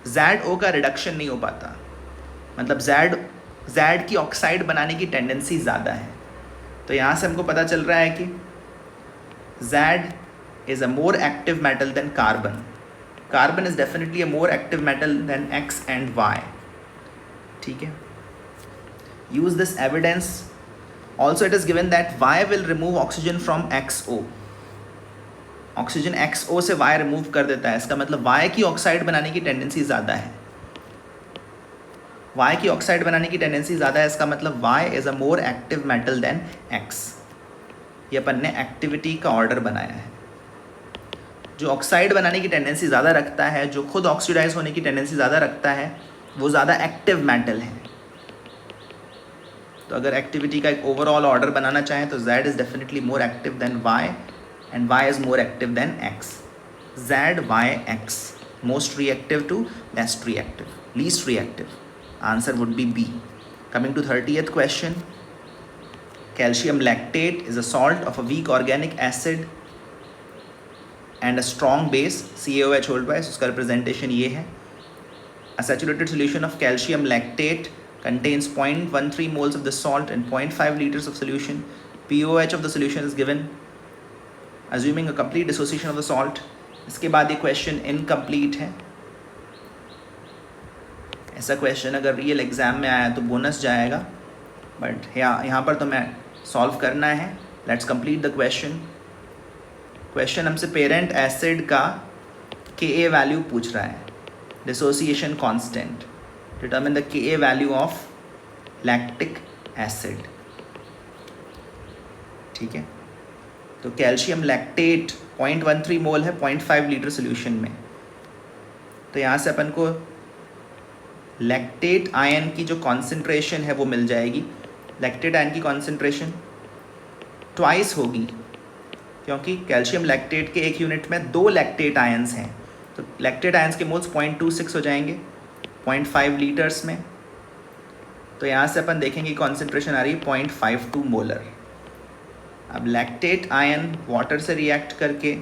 ZO का reduction नहीं हो पाता, मतलब Z की oxide बनाने की tendency ज़्यादा है। तो यहाँ से हमको पता चल रहा है कि Z is a more active metal than carbon. Carbon is definitely a more active metal than X and Y. ठीक है. Use this evidence. Also it is given that Y will remove oxygen from XO. Oxygen XO से Y remove कर देता है. इसका मतलब Y की oxide बनाने की टेंडेंसी ज़्यादा है. Y की ऑक्साइड बनाने की टेंडेंसी ज़्यादा है. इसका मतलब Y is a more active metal than X. ये अपन ने एक्टिविटी का ऑर्डर बनाया है. जो ऑक्साइड बनाने की टेंडेंसी ज़्यादा रखता है, जो खुद ऑक्सीडाइज होने की टेंडेंसी ज़्यादा रखता है, वो ज़्यादा एक्टिव मेटल है. तो अगर एक्टिविटी का एक ओवरऑल ऑर्डर बनाना चाहें तो Z is definitely more active than Y and Y is more active than X. Z, Y, X. Most reactive to least reactive. Least reactive. Answer would be B. Coming to 30th question. Calcium lactate is a salt of a weak organic acid and a strong base, CaOH whole twice. उसका representation ये है. A saturated solution of calcium lactate contains 0.13 moles of the salt and 0.5 liters of solution. pOH of the solution is given. Assuming a complete dissociation of the salt. इसके बाद ये question incomplete है. ऐसा question अगर real exam में आया तो bonus जाएगा, बट यहाँ पर तो मैं सॉल्व करना है. Let's complete the question. Question हमसे पेरेंट एसिड का Ka वैल्यू पूछ रहा है. Dissociation constant. Determine the Ka value of lactic acid. ठीक है. तो कैल्शियम लैक्टेट 0.13 मोल है 0.5 लीटर सोल्यूशन में. तो यहाँ से अपन को लैक्टेट आयन की जो कॉन्सेंट्रेशन है वो मिल जाएगी. लैक्टेट आयन की कॉन्सेंट्रेशन ट्वाइस होगी, क्योंकि कैल्शियम लैक्टेट के एक यूनिट में 2 लैक्टेट आयन्स हैं. तो लैक्टेट आयन्स के मोल्स 0.26 हो जाएंगे 0.5 लीटर्स में. तो यहाँ से अपन देखेंगे कॉन्सेंट्रेशन आ रही है 0.52 मोलर. अब लैक्टेट आयन वाटर से रिएक्ट करके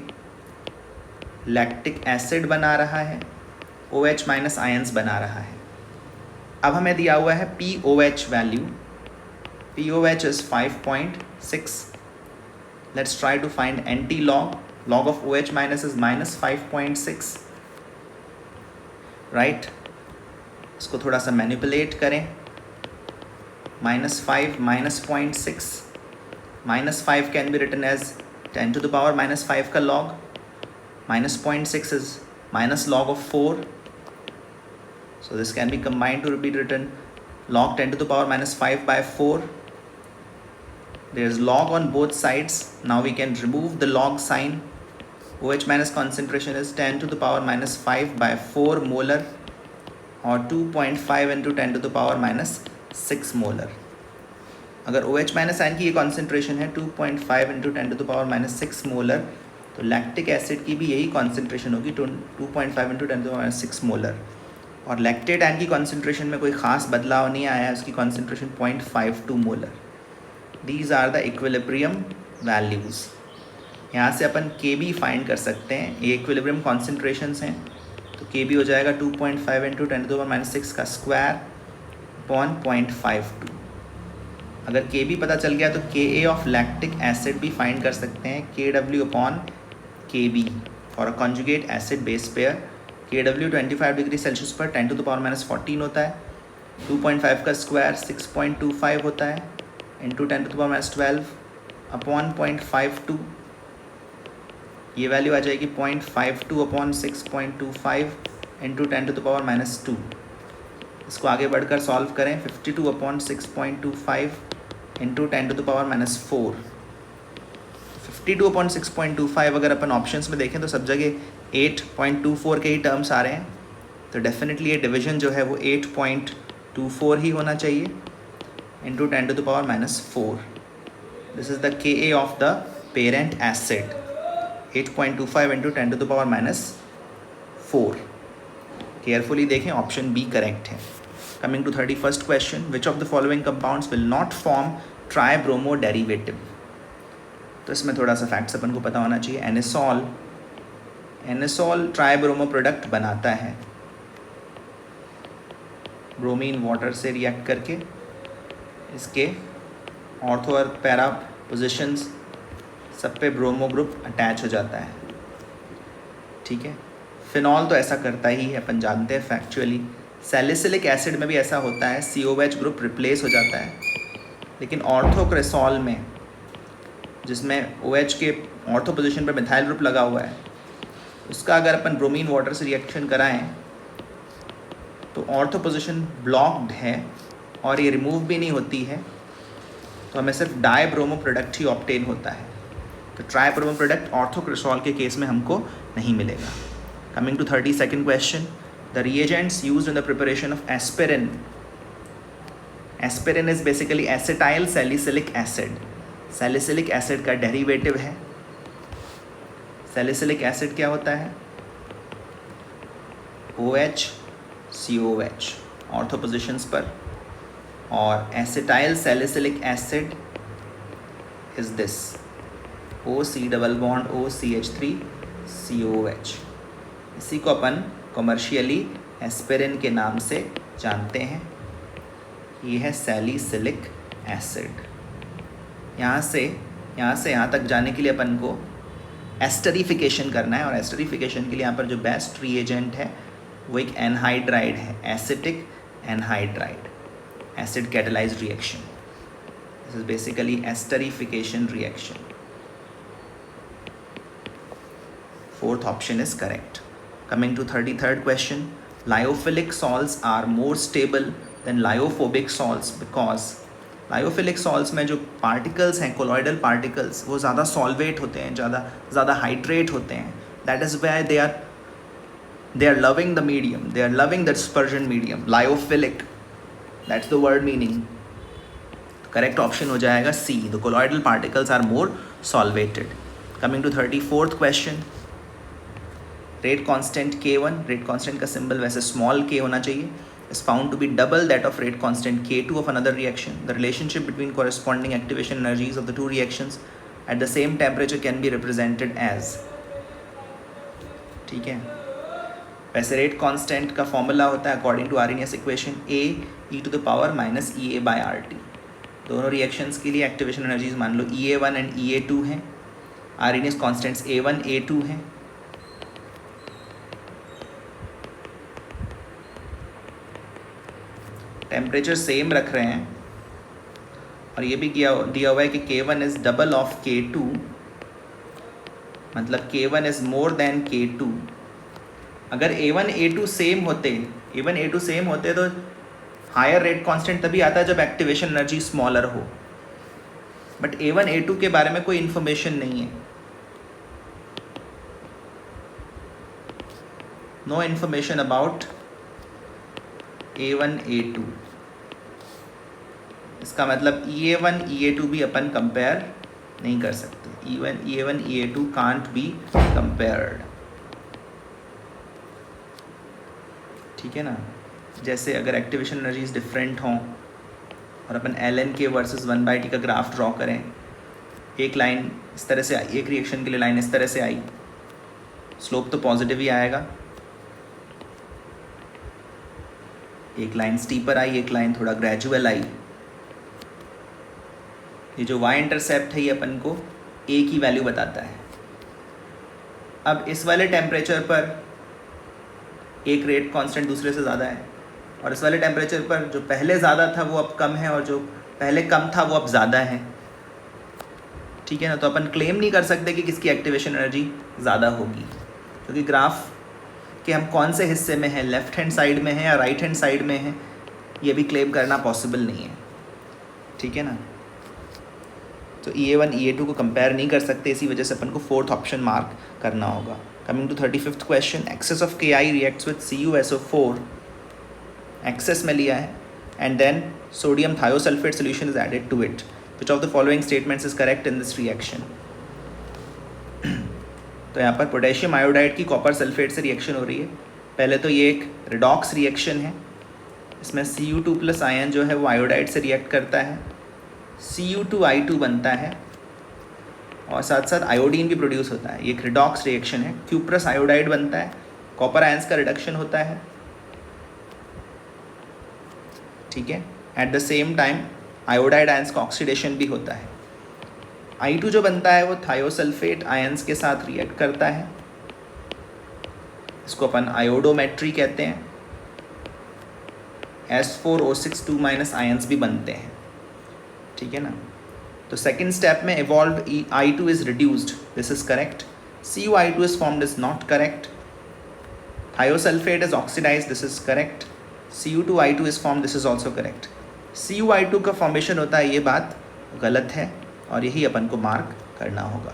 लैक्टिक एसिड बना रहा है, OH माइनस आयन्स बना रहा है. अब हमें दिया हुआ है pOH value. pOH is 5.6. Let's try to find antilog. Log of OH minus is -5.6. Right. इसको थोड़ा सा मैनिपुलेट करें. -5 -0.6. -5 can be written as 10 to the power -5 का log. -0.6 is minus log of 4. So this can be combined to be written log 10 to the power -5 by 4. There is log on both sides. Now we can remove the log sign. OH minus concentration is 10 to the power -5 by 4 molar, or 2.5 into 10 to the power -6 molar. अगर OH minus ion की ये concentration है 2.5 into 10 to the power -6 molar, तो lactic acid की भी यही concentration होगी 2.5 into 10 to the power -6 molar. और लैक्टेट आयन की कॉन्सेंट्रेशन में कोई ख़ास बदलाव नहीं आया है. उसकी concentration 0.52 molar. These are the equilibrium values. यहाँ से अपन Kb फाइंड कर सकते हैं. ये इक्विलिब्रियम कॉन्सेंट्रेशंस हैं, तो Kb हो जाएगा 2.5 इंटू 10 टू द पावर -6 का स्क्वायर अपॉन 0.52. अगर Kb पता चल गया तो Ka ऑफ लैक्टिक एसिड भी फाइंड कर सकते हैं. Kw upon Kb for a conjugate acid base pair. Kw 25 degree Celsius पर 10 टू द पावर -14 होता है. 2.5 का स्क्वायर 6.25 होता है into 10 to the power -12 upon 0.52. ये वैल्यू आ जाएगी 0.52 upon 6.25 into 10 to the power -2. इसको आगे बढ़कर सॉल्व करें. 52 upon 6.25 into 10 to the power -4. 52 upon 6.25 अगर अपन ऑप्शंस में देखें तो सब जगह 8.24 के ही टर्म्स आ रहे हैं. तो डेफिनेटली ये डिवीजन जो है वो 8.24 ही होना चाहिए into 10 to the power -4. This is the Ka of the parent acid. 8.25 into 10 to the power -4. Carefully देखें, ऑप्शन बी करेक्ट है. Coming to 31st question. Which of the following compounds will not form tribromo derivative. तो इसमें थोड़ा सा facts अपन को पता होना चाहिए. एनेसॉल ट्राइब्रोमो प्रोडक्ट बनाता है ब्रोमीन वाटर से रिएक्ट करके. इसके ऑर्थो और पैरा पोजिशंस सब पे ब्रोमो ग्रुप अटैच हो जाता है, ठीक है। फिनॉल तो ऐसा करता ही है, अपन जानते हैं फैक्चुअली। सैलिसिलिक एसिड में भी ऐसा होता है, COH ग्रुप रिप्लेस हो जाता है। लेकिन ऑर्थोक्रेसॉल में, जिसमें OH के ऑर्थो पोजिशन पर मिथाइल ग्रुप लगा हुआ है, उसका अगर अपन ब्रोमीन वाटर से रिएक्शन कराएं तो ऑर्थो पोजिशन ब्लॉक्ड है और ये रिमूव भी नहीं होती है, तो हमें सिर्फ डाई ब्रोमो प्रोडक्ट ही ऑब्टेन होता है। तो ट्राई ब्रोमो प्रोडक्ट ऑर्थोक्रेसॉल के केस में हमको नहीं मिलेगा। Coming to 32nd question, the reagents used in the preparation of aspirin. Aspirin is basically acetyl salicylic acid. Salicylic acid का डेरिवेटिव है। सैलिसिलिक एसिड क्या होता है? OH COH ऑर्थो पोजिशंस पर, और acetyl salicylic acid is this OC double bond OCH3 COH। इसी को अपन commercially aspirin के नाम से जानते हैं। ये है सैलिसिलिक एसिड। यहाँ से यहाँ तक जाने के लिए अपन को एस्टरिफिकेशन करना है, और एस्टरिफिकेशन के लिए यहाँ पर जो बेस्ट रिएजेंट है वो एक एनहाइड्राइड है, acetic anhydride, acid catalysed reaction. This is basically esterification reaction. Fourth option is correct. Coming to 33rd question, lyophilic salts are more stable than lyophobic salts because lyophilic salts में जो particles हैं, colloidal particles, वो ज़्यादा solvate होते हैं, ज़्यादा hydrate होते हैं। That is why they are loving the medium, they are loving the dispersion medium. Lyophilic, that's the word meaning. Correct option हो जाएगा C, the colloidal particles are more solvated. Coming to 34th question, rate constant K1, rate constant का symbol वैसे small k होना चाहिए, is found to be double that of rate constant K2 of another reaction. The relationship between corresponding activation energies of the two reactions at the same temperature can be represented as, ठीक है। वैसे rate constant का formula होता है according to Arrhenius equation A e to the power minus EA by RT। दोनों reactions के लिए activation energies मान लो EA1 एंड EA2 हैं, आर्हेनियस कांस्टेंट्स A1 A2 हैं। टेम्परेचर सेम रख रहे हैं, और ये भी दिया हुआ है कि K1 is double of K2, मतलब K1 is more than K2। अगर A1 A2 सेम होते तो हायर रेट कांस्टेंट तभी आता है जब एक्टिवेशन एनर्जी स्मॉलर हो, बट A1 A2 के बारे में कोई इन्फॉर्मेशन नहीं है, no information about A1 A2। इसका मतलब EA1 EA2 भी अपन कंपेयर नहीं कर सकते। EA1 EA2 can't be compared, ठीक है ना। जैसे अगर एक्टिवेशन एनर्जीज डिफरेंट हों और अपन ln के वर्सेस 1/t का ग्राफ ड्रॉ करें, एक लाइन इस तरह से आई, एक रिएक्शन के लिए लाइन इस तरह से आई, स्लोप तो पॉजिटिव ही आएगा। एक लाइन स्टीपर आई, एक लाइन थोड़ा ग्रेजुअल आई। ये जो y इंटरसेप्ट है ये अपन को A की वैल्यू बताता है। अब इस वाले टेम्परेचर पर एक रेट कांस्टेंट दूसरे से ज़्यादा है, और इस वाले टेम्परेचर पर जो पहले ज़्यादा था वो अब कम है, और जो पहले कम था वो अब ज़्यादा है, ठीक है ना। तो अपन क्लेम नहीं कर सकते कि किसकी एक्टिवेशन एनर्जी ज़्यादा होगी, क्योंकि ग्राफ कि हम कौन से हिस्से में हैं, लेफ्ट हैंड साइड में हैं या राइट हैंड साइड में हैं, ये भी क्लेम करना पॉसिबल नहीं है, ठीक है ना। तो EA1 EA2 को कंपेयर नहीं कर सकते, इसी वजह से अपन को 4th ऑप्शन मार्क करना होगा। Coming to 35th question, excess of KI reacts with CuSO4, excess में लिया है, and then sodium thiosulphate solution is added to it. Which of the following statements is correct in this reaction? तो यहाँ पर potassium iodide की copper sulphate से reaction हो रही है। पहले तो ये एक रिडॉक्स रिएक्शन है, इसमें Cu2 प्लस आयन जो है वो आयोडाइड से रिएक्ट करता है, Cu2I2 बनता है, और साथ साथ आयोडीन भी प्रोड्यूस होता है। ये एक रिडॉक्स रिएक्शन है, क्यूप्रस आयोडाइड बनता है, कॉपर आयंस का रिडक्शन होता है, ठीक है। At the same time iodide ions का ऑक्सीडेशन भी होता है। I2 जो बनता है वो थायोसल्फेट आयंस के साथ रिएक्ट करता है, इसको अपन आयोडोमेट्री कहते हैं। S4O6 2- आयंस भी बनते हैं, ठीक है ना। तो सेकेंड स्टेप में evolve I2 is reduced, this is correct. CuI2 is formed is not correct. Thiosulfate is oxidized, this is correct. Cu2I2 is formed, this is also correct. Cu2I2 का formation होता है, ये बात गलत है और यही अपन को मार्क करना होगा।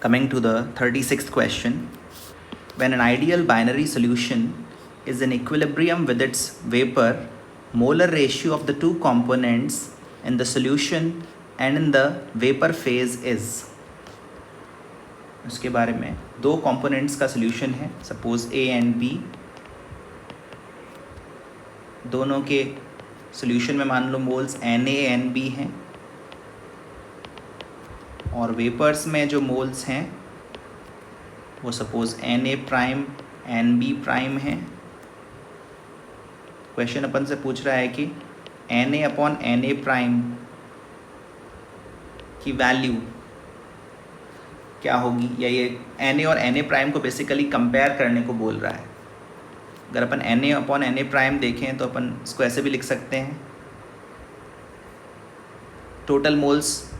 Coming to the 36th question, when an ideal binary solution is in equilibrium with its vapor, molar ratio of the two components in the solution and in the vapor phase is, उसके बारे में, दो components का solution है, suppose A and B, दोनों के solution में मान लो मोल्स Na एंड B हैं, और वेपर्स में जो मोल्स हैं वो suppose Na prime and B prime हैं। क्वेश्चन अपन से पूछ रहा है कि Na अपॉन Na प्राइम की वैल्यू क्या होगी, या ये Na और Na प्राइम को बेसिकली कंपेयर करने को बोल रहा है। अगर अपन Na अपॉन Na प्राइम देखें तो अपन इसको ऐसे भी लिख सकते हैं, टोटल मोल्स,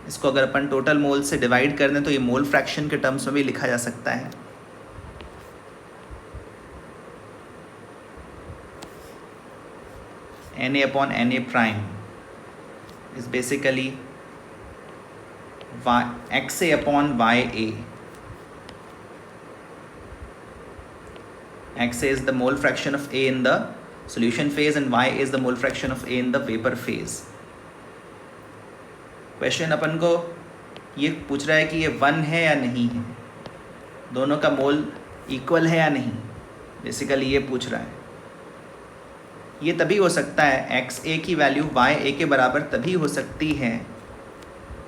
इसको अगर अपन टोटल मोल्स से डिवाइड कर दें तो ये मोल फ्रैक्शन के टर्म्स में भी लिखा जा सकता है। Na upon Na prime is basically XA upon YA. XA is the mole fraction of A in the solution phase and YA is the mole fraction of A in the vapor phase. Question अपन को ये पूछ रहा है कि ये 1 है या नहीं है, दोनों का मोल इक्वल है या नहीं, बेसिकली ये पूछ रहा है। ये तभी हो सकता है, XA की वैल्यू YA के बराबर तभी हो सकती है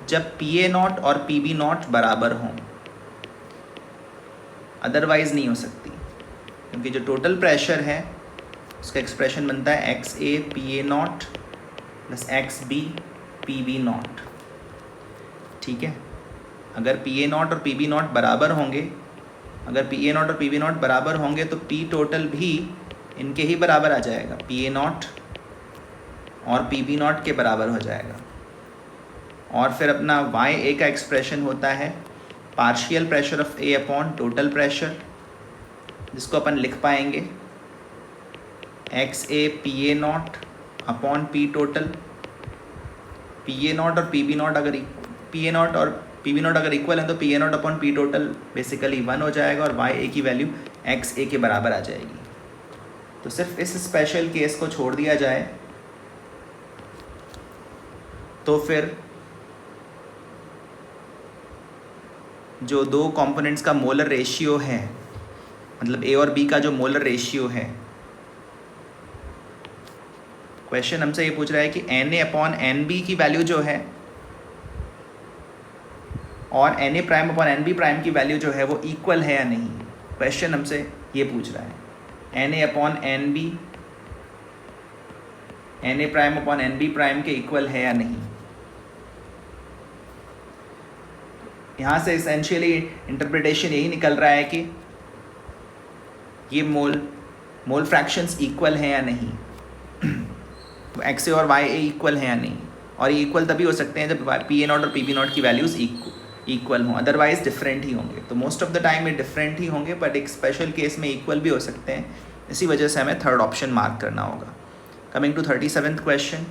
जब PA0 और PB0 बराबर हों, अदरवाइज नहीं हो सकती, क्योंकि जो टोटल प्रेशर है उसका एक्सप्रेशन बनता है XA PA0 plus XB PB0, ठीक है। अगर PA0 और PB0 बराबर होंगे, अगर PA0 और PB0 बराबर होंगे तो P टोटल भी इनके ही बराबर आ जाएगा, PA0 और PB0 के बराबर हो जाएगा। और फिर अपना YA का एक्सप्रेशन होता है partial pressure of A upon total pressure, जिसको अपन लिख पाएंगे XA PA0 upon P total. PA0 और PB0 अगर PA0 और PB0 अगर इक्वल है तो PA0 upon P total basically 1 हो जाएगा और YA की वैल्यू XA के बराबर आ जाएगी। तो सिर्फ इस स्पेशल केस को छोड़ दिया जाए तो फिर जो दो कंपोनेंट्स का मोलर रेशियो है, मतलब A और B का जो मोलर रेशियो है, क्वेश्चन हमसे ये पूछ रहा है कि Na अपॉन Nb की वैल्यू जो है और Na prime upon Nb prime की वैल्यू जो है वो इक्वल है या नहीं। क्वेश्चन हमसे ये पूछ रहा है Na upon Nb Na prime upon Nb prime के इक्वल है या नहीं। यहाँ से एसेंशियली इंटरप्रिटेशन यही निकल रहा है कि ये मोल फ्रैक्शंस इक्वल हैं या नहीं, तो XA और YA इक्वल हैं या नहीं। और ये इक्वल तभी हो सकते हैं जब PA0 और PB0 की वैल्यूज़ इक्वल हों, अदरवाइज डिफरेंट ही होंगे। तो मोस्ट ऑफ द टाइम ये डिफरेंट ही होंगे, बट एक स्पेशल केस में इक्वल भी हो सकते हैं, इसी वजह से हमें थर्ड ऑप्शन मार्क करना होगा। Coming to 37th question,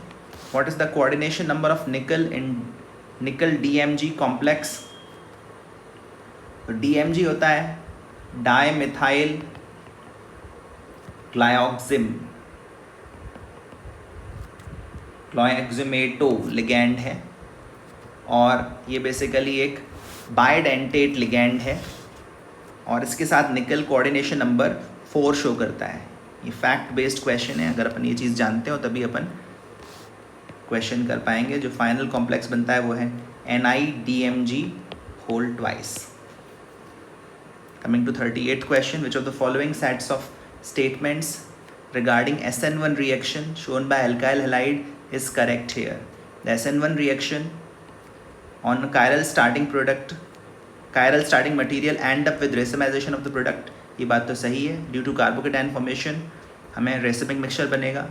what is the coordination number of nickel in निकल DMG कॉम्प्लेक्स। तो DMG होता है डाई मिथाइल ग्लाइक्सिमेटो लिगैंड है, और ये बेसिकली एक बाइडेंटेट लिगैंड है, और इसके साथ निकल कोऑर्डिनेशन नंबर 4 शो करता है। ये फैक्ट बेस्ड क्वेश्चन है, अगर अपन ये चीज़ जानते हो तभी अपन क्वेश्चन कर पाएंगे। जो फाइनल कॉम्प्लेक्स बनता है वो है NiDMG whole twice. Coming to 38th question, which of the following sets of statements regarding SN1 reaction shown by alkyl halide is correct here? The SN1 reaction on chiral starting product, chiral starting material end up with racemization of the product. ये बात तो सही है. Due to carbocation formation हमें racemic mixture बनेगा.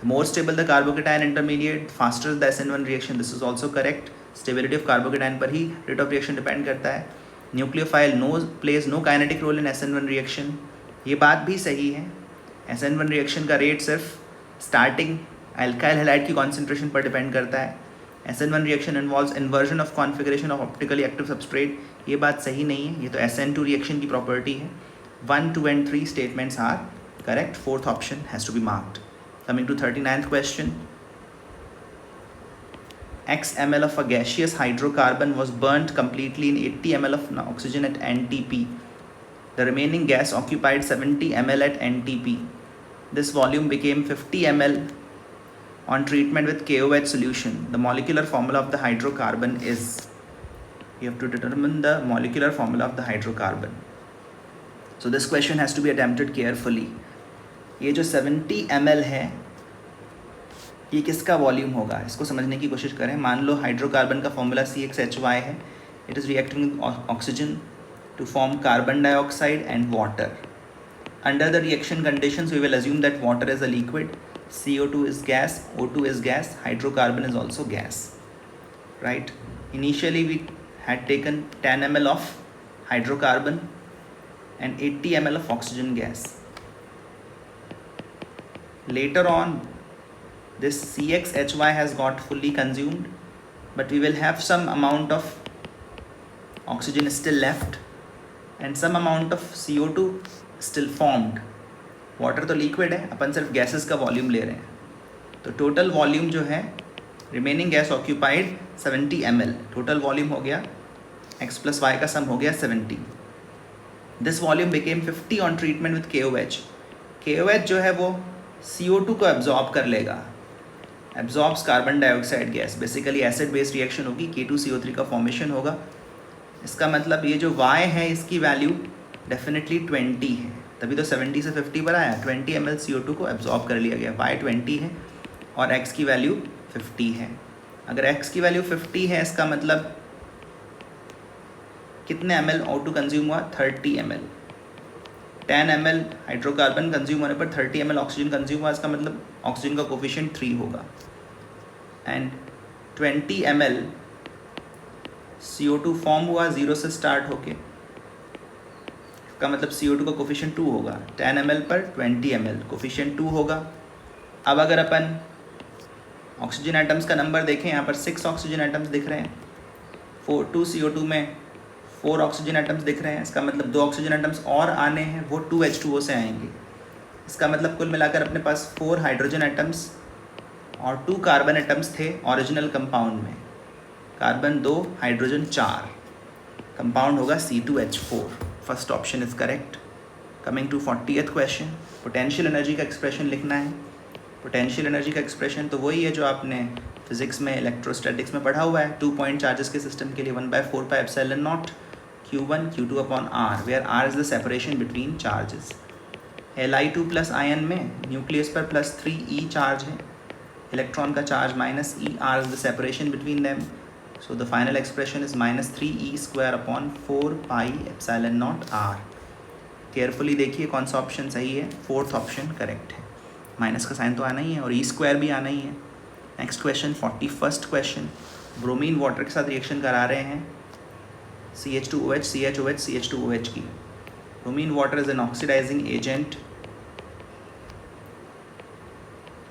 The more stable the carbocation intermediate, faster the SN1 reaction. This is also correct. Stability of carbocation पर ही rate of reaction depend करता है. Nucleophile plays no kinetic role in SN1 reaction. ये बात भी सही है. SN1 reaction का rate सिर्फ starting alkyl halide की concentration पर depend करता है. SN1 reaction involves inversion of configuration of optically active substrate. ये बात सही नहीं है. ये तो SN2 reaction की property है. 1, 2 and 3 statements are correct. Fourth option has to be marked. Coming to 39th question. X ml of a gaseous hydrocarbon was burnt completely in 80 ml of oxygen at NTP. The remaining gas occupied 70 ml at NTP. This volume became 50 ml on treatment with KOH solution. The molecular formula of the hydrocarbon is. You have to determine the molecular formula of the hydrocarbon. So this question has to be attempted carefully. ये जो 70 ml है ये किसका volume होगा, इसको समझने की कोशिश करें. मान लो हाइड्रोकार्बन का फॉर्मूला CXHY है. It is reacting with oxygen to form carbon dioxide and water. Under the reaction conditions we will assume that water is a liquid, CO2 is gas, O2 is gas, hydrocarbon is also gas, right? Initially we had taken 10 ml of hydrocarbon and 80 ml of oxygen gas. Later on this CXHY has got fully consumed, but we will have some amount of oxygen still left and some amount of CO2 still formed. Water तो liquid है, अपन सिर्फ gases का volume ले रहे हैं. तो total volume जो है remaining gas occupied 70 ml. Total volume हो गया x + y का सम हो गया 70. This volume became 50 on treatment with KOH. KOH जो है वो CO2 को एब्जॉर्ब कर लेगा, absorbs carbon dioxide gas. Basically acid based reaction होगी, K2CO3 का फॉर्मेशन होगा. इसका मतलब ये जो y है इसकी वैल्यू डेफिनेटली 20 है, तभी तो 70 से 50 पर आया. 20 ml CO2 को एब्जॉर्ब कर लिया गया. y 20 है और x की वैल्यू 50 है. अगर x की वैल्यू 50 है इसका मतलब कितने ml O2 कंज्यूम हुआ, 30 ml. 10 ml हाइड्रोकार्बन कंज्यूम होने पर 30 ml ऑक्सीजन कंज्यूम हुआ. इसका मतलब ऑक्सीजन का कोफिशिएंट 3 होगा. एंड 20 ml CO2 फॉर्म हुआ 0 से स्टार्ट होके, का मतलब CO2 का कोफिशिएंट 2 होगा. 10 ml पर 20 ml कोफिशिएंट 2 होगा. अब अगर अपन ऑक्सीजन एटम्स का नंबर देखें, यहाँ पर 6 ऑक्सीजन एटम्स दिख रहे हैं. 2 CO2 में 4 ऑक्सीजन एटम्स दिख रहे हैं. इसका मतलब 2 ऑक्सीजन एटम्स और आने हैं, वो 2H2O से आएंगे. इसका मतलब कुल मिलाकर अपने पास 4 हाइड्रोजन एटम्स और 2 कार्बन एटम्स थे ओरिजिनल कंपाउंड में. कार्बन 2 हाइड्रोजन 4, कंपाउंड होगा C2H4. First option is correct. Coming to 40th question. Potential energy का एक्सप्रेशन लिखना है. पोटेंशियल एनर्जी का एक्सप्रेशन तो वही है जो आपने फिजिक्स में इलेक्ट्रोस्टैटिक्स में पढ़ा हुआ है. 2 पॉइंट चार्जेस के सिस्टम के लिए 1/4πε0 Q1 Q2 upon R, where R is the separation between charges. Li2 plus ion में न्यूक्लियस पर +3e चार्ज है, इलेक्ट्रॉन का charge -e, R is the separation between them. So the final expression is -3e² upon 4πε0 R. Carefully देखिए कौन सा option सही है. Fourth option correct है. माइनस का साइन तो आना ही है और E² भी आना ही है. Next question 41st question. Bromine water के साथ रिएक्शन करा रहे हैं CH2OH CHOH CH2OH की. Bromine water is an oxidizing agent.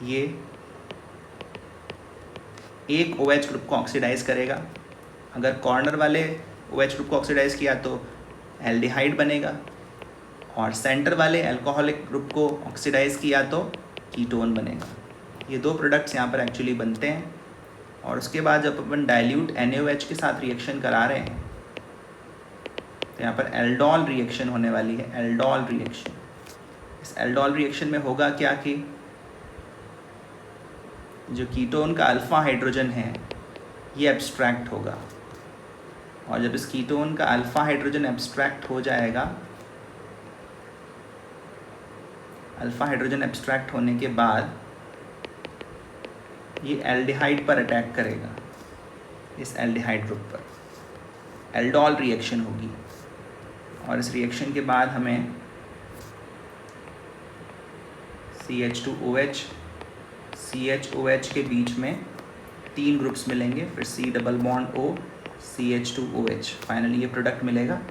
ये एक OH ग्रुप को ऑक्सीडाइज करेगा. अगर कॉर्नर वाले OH ग्रुप को ऑक्सीडाइज किया तो एल्डिहाइड बनेगा, और सेंटर वाले अल्कोहलिक ग्रुप को ऑक्सीडाइज किया तो कीटोन बनेगा. ये 2 प्रोडक्ट्स यहाँ पर एक्चुअली बनते हैं. और उसके बाद जब अपन डाइल्यूट NaOH के साथ रिएक्शन करा रहे हैं तो यहाँ पर एल्डोल रिएक्शन होने वाली है. Aldol reaction. इस एल्डोल रिएक्शन में होगा क्या कि जो कीटोन का अल्फ़ा हाइड्रोजन है ये एब्स्ट्रैक्ट होगा, और जब इस कीटोन का अल्फ़ा हाइड्रोजन एब्स्ट्रैक्ट हो जाएगा, अल्फ़ा हाइड्रोजन एब्स्ट्रैक्ट होने के बाद ये एल्डिहाइड पर अटैक करेगा. इस एल्डिहाइड ग्रुप पर, एल्डोल रिएक्शन होगी। और इस रिएक्शन के बाद हमें CH2OH, CHOH के बीच में 3 ग्रुप्स मिलेंगे, फिर C double bond O, CH2OH, finally ये प्रोडक्ट मिलेगा।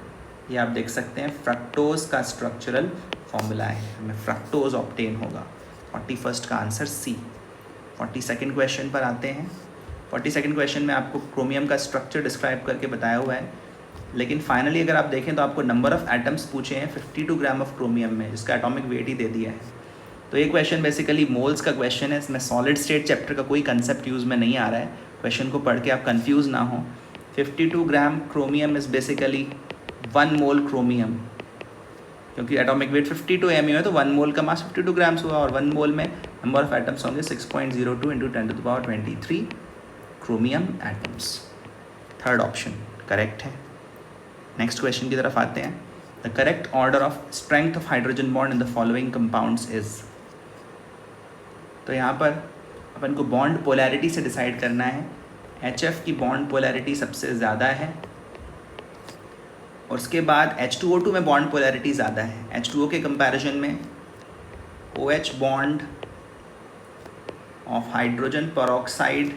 ये आप देख सकते हैं फ्रक्टोज का स्ट्रक्चरल फॉर्मूला है, हमें फ्रक्टोज ऑब्टेन होगा। 41st का आंसर C। 42nd क्वेश्चन पर आते हैं। 42nd क्वेश्चन में आपको क्रोमियम का स्ट्रक्चर डिस्क्राइब करके बताया हुआ है, लेकिन फाइनली अगर आप देखें तो आपको नंबर ऑफ एटम्स पूछे हैं 52 ग्राम ऑफ क्रोमियम में, जिसका एटॉमिक वेट ही दे दिया है। तो ये क्वेश्चन बेसिकली मोल्स का क्वेश्चन है, इसमें सॉलिड स्टेट चैप्टर का कोई कंसेप्ट यूज़ में नहीं आ रहा है। क्वेश्चन को पढ़ के आप कंफ्यूज ना हो। 52 gram chromium is basically 1 mole chromium, क्योंकि एटॉमिक वेट 52 mu है तो 1 मोल का मास 52 ग्राम्स हुआ, और 1 मोल में नंबर ऑफ एटम्स होंगे 6.02 × 10⁻23 chromium atoms. Third option correct है। नेक्स्ट क्वेश्चन की तरफ आते हैं। The correct order of strength of hydrogen bond in the following compounds is. तो यहाँ पर अपन को बॉन्ड पोलैरिटी से डिसाइड करना है। HF की बॉन्ड पोलैरिटी सबसे ज़्यादा है, और उसके बाद H2O2 में बॉन्ड पोलैरिटी ज़्यादा है। H2O के कंपैरिजन में OH bond of hydrogen peroxide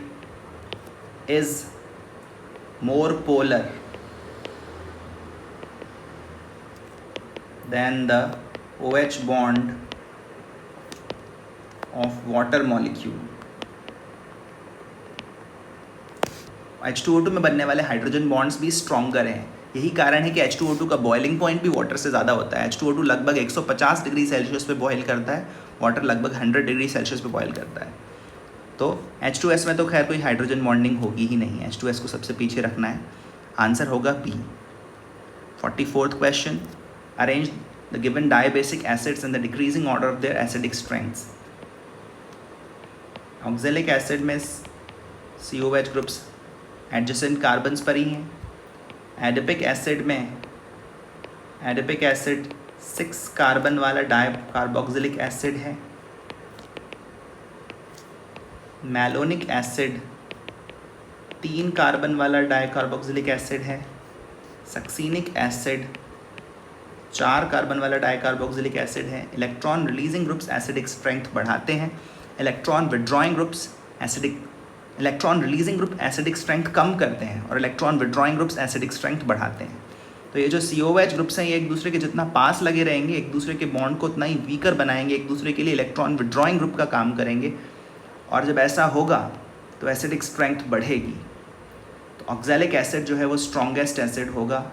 is more polar than the OH bond of water molecule। H2O2 में बनने वाले हाइड्रोजन बॉन्ड्स भी स्ट्रॉन्गर हैं। यही कारण है कि H2O2 का बॉइलिंग पॉइंट भी वाटर से ज़्यादा होता है। H2O2 लगभग 150 डिग्री सेल्सियस पे बॉयल करता है, वाटर लगभग 100 डिग्री सेल्सियस पे बॉयल करता है। तो H2S में तो खैर कोई हाइड्रोजन बॉन्डिंग होगी ही नहीं, H2S को सबसे पीछे रखना है। आंसर होगा B। 44th question, arrange the given diabasic acids in the decreasing order of their acidic strengths। Oxalic acid में COH ग्रुप्स एडजेसेंट कार्बन्स पर ही हैं। एडिपिक एसिड में एडिपिक एसिड 6 कार्बन वाला डाइकार्बोक्सिलिक एसिड है। मैलोनिक एसिड 3 कार्बन वाला dicarboxylic acid है। Succinic acid 4 carbon वाला डाइकार्बोक्सिलिक एसिड है। Electron releasing groups acidic strength बढ़ाते हैं, electron withdrawing groups electron releasing group acidic strength कम करते हैं, और electron withdrawing groups acidic strength बढ़ाते हैं। तो ये जो COH ग्रुप्स हैं ये एक दूसरे के जितना पास लगे रहेंगे, एक दूसरे के बॉन्ड को उतना ही वीकर बनाएंगे, एक दूसरे के लिए इलेक्ट्रॉन विड्रॉइंग ग्रुप का काम करेंगे, और जब ऐसा होगा तो एसिडिक स्ट्रेंथ बढ़ेगी। तो ऑक्जेलिक एसिड जो है वो स्ट्रॉन्गेस्ट एसिड होगा,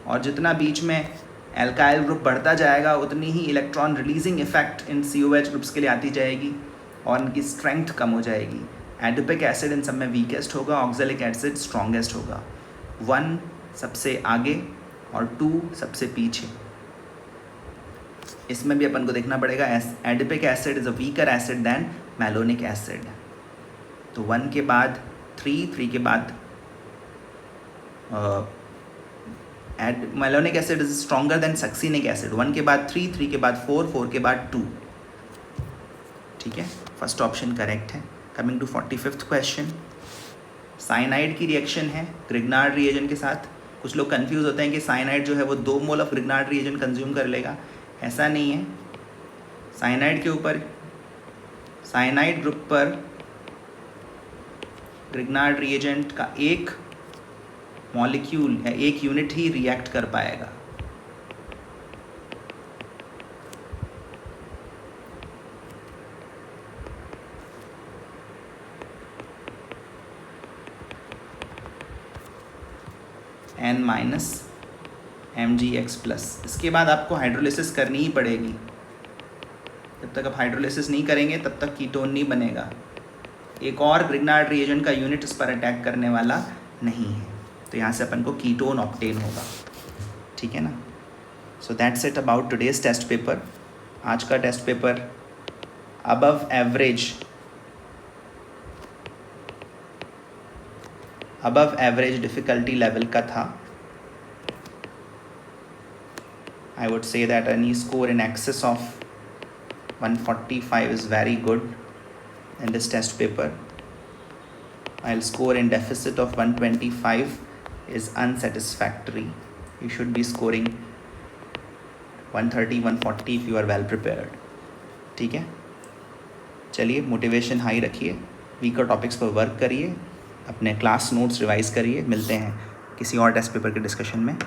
और जितना बीच में एल्काइल ग्रुप बढ़ता जाएगा उतनी ही इलेक्ट्रॉन रिलीजिंग इफेक्ट इन COH ग्रुप्स के लिए आती जाएगी और इनकी स्ट्रेंथ कम हो जाएगी। एडिपिक एसिड इन सब में वीकेस्ट होगा, ऑक्जेलिक एसिड स्ट्रॉन्गेस्ट होगा। 1 सबसे आगे और 2 सबसे पीछे। इसमें भी अपन को देखना पड़ेगा, adipic acid is a weaker acid than malonic acid. तो 1 के बाद 3 के बाद malonic acid is stronger than succinic acid. 1 के बाद 3 के बाद 4 के बाद 2। ठीक है, फर्स्ट ऑप्शन करेक्ट है। Coming to 45th question, cyanide की रिएक्शन है ग्रिग्नार्ड रिएजेंट के साथ। कुछ लोग कंफ्यूज होते हैं कि साइनाइड जो है वो 2 mole of Grignard reagent consume कर लेगा, ऐसा नहीं है। साइनाइड के ऊपर, साइनाइड ग्रुप पर ग्रिग्नार्ड रिएजेंट का एक मॉलिक्यूल या एक यूनिट ही रिएक्ट कर पाएगा। N-MgX+। इसके बाद आपको हाइड्रोलिसिस करनी ही पड़ेगी। जब तक आप हाइड्रोलिसिस नहीं करेंगे तब तक कीटोन नहीं बनेगा। एक और ग्रिग्नार्ड रिएजेंट का यूनिट इस पर अटैक करने वाला नहीं है, तो यहाँ से अपन को कीटोन ऑब्टेन होगा। ठीक है ना। So that's it about today's test paper. आज का test paper above average difficulty level का था। I would say that any score in excess of 145 is very good in this test paper. while score in deficit of 125 is unsatisfactory. You should be scoring 130, 140 if you are well prepared. ठीक है, चलिए motivation high रखिए, weaker topics पर work करिए, अपने class notes revise करिए. मिलते हैं किसी और टेस्ट पेपर के डिस्कशन में.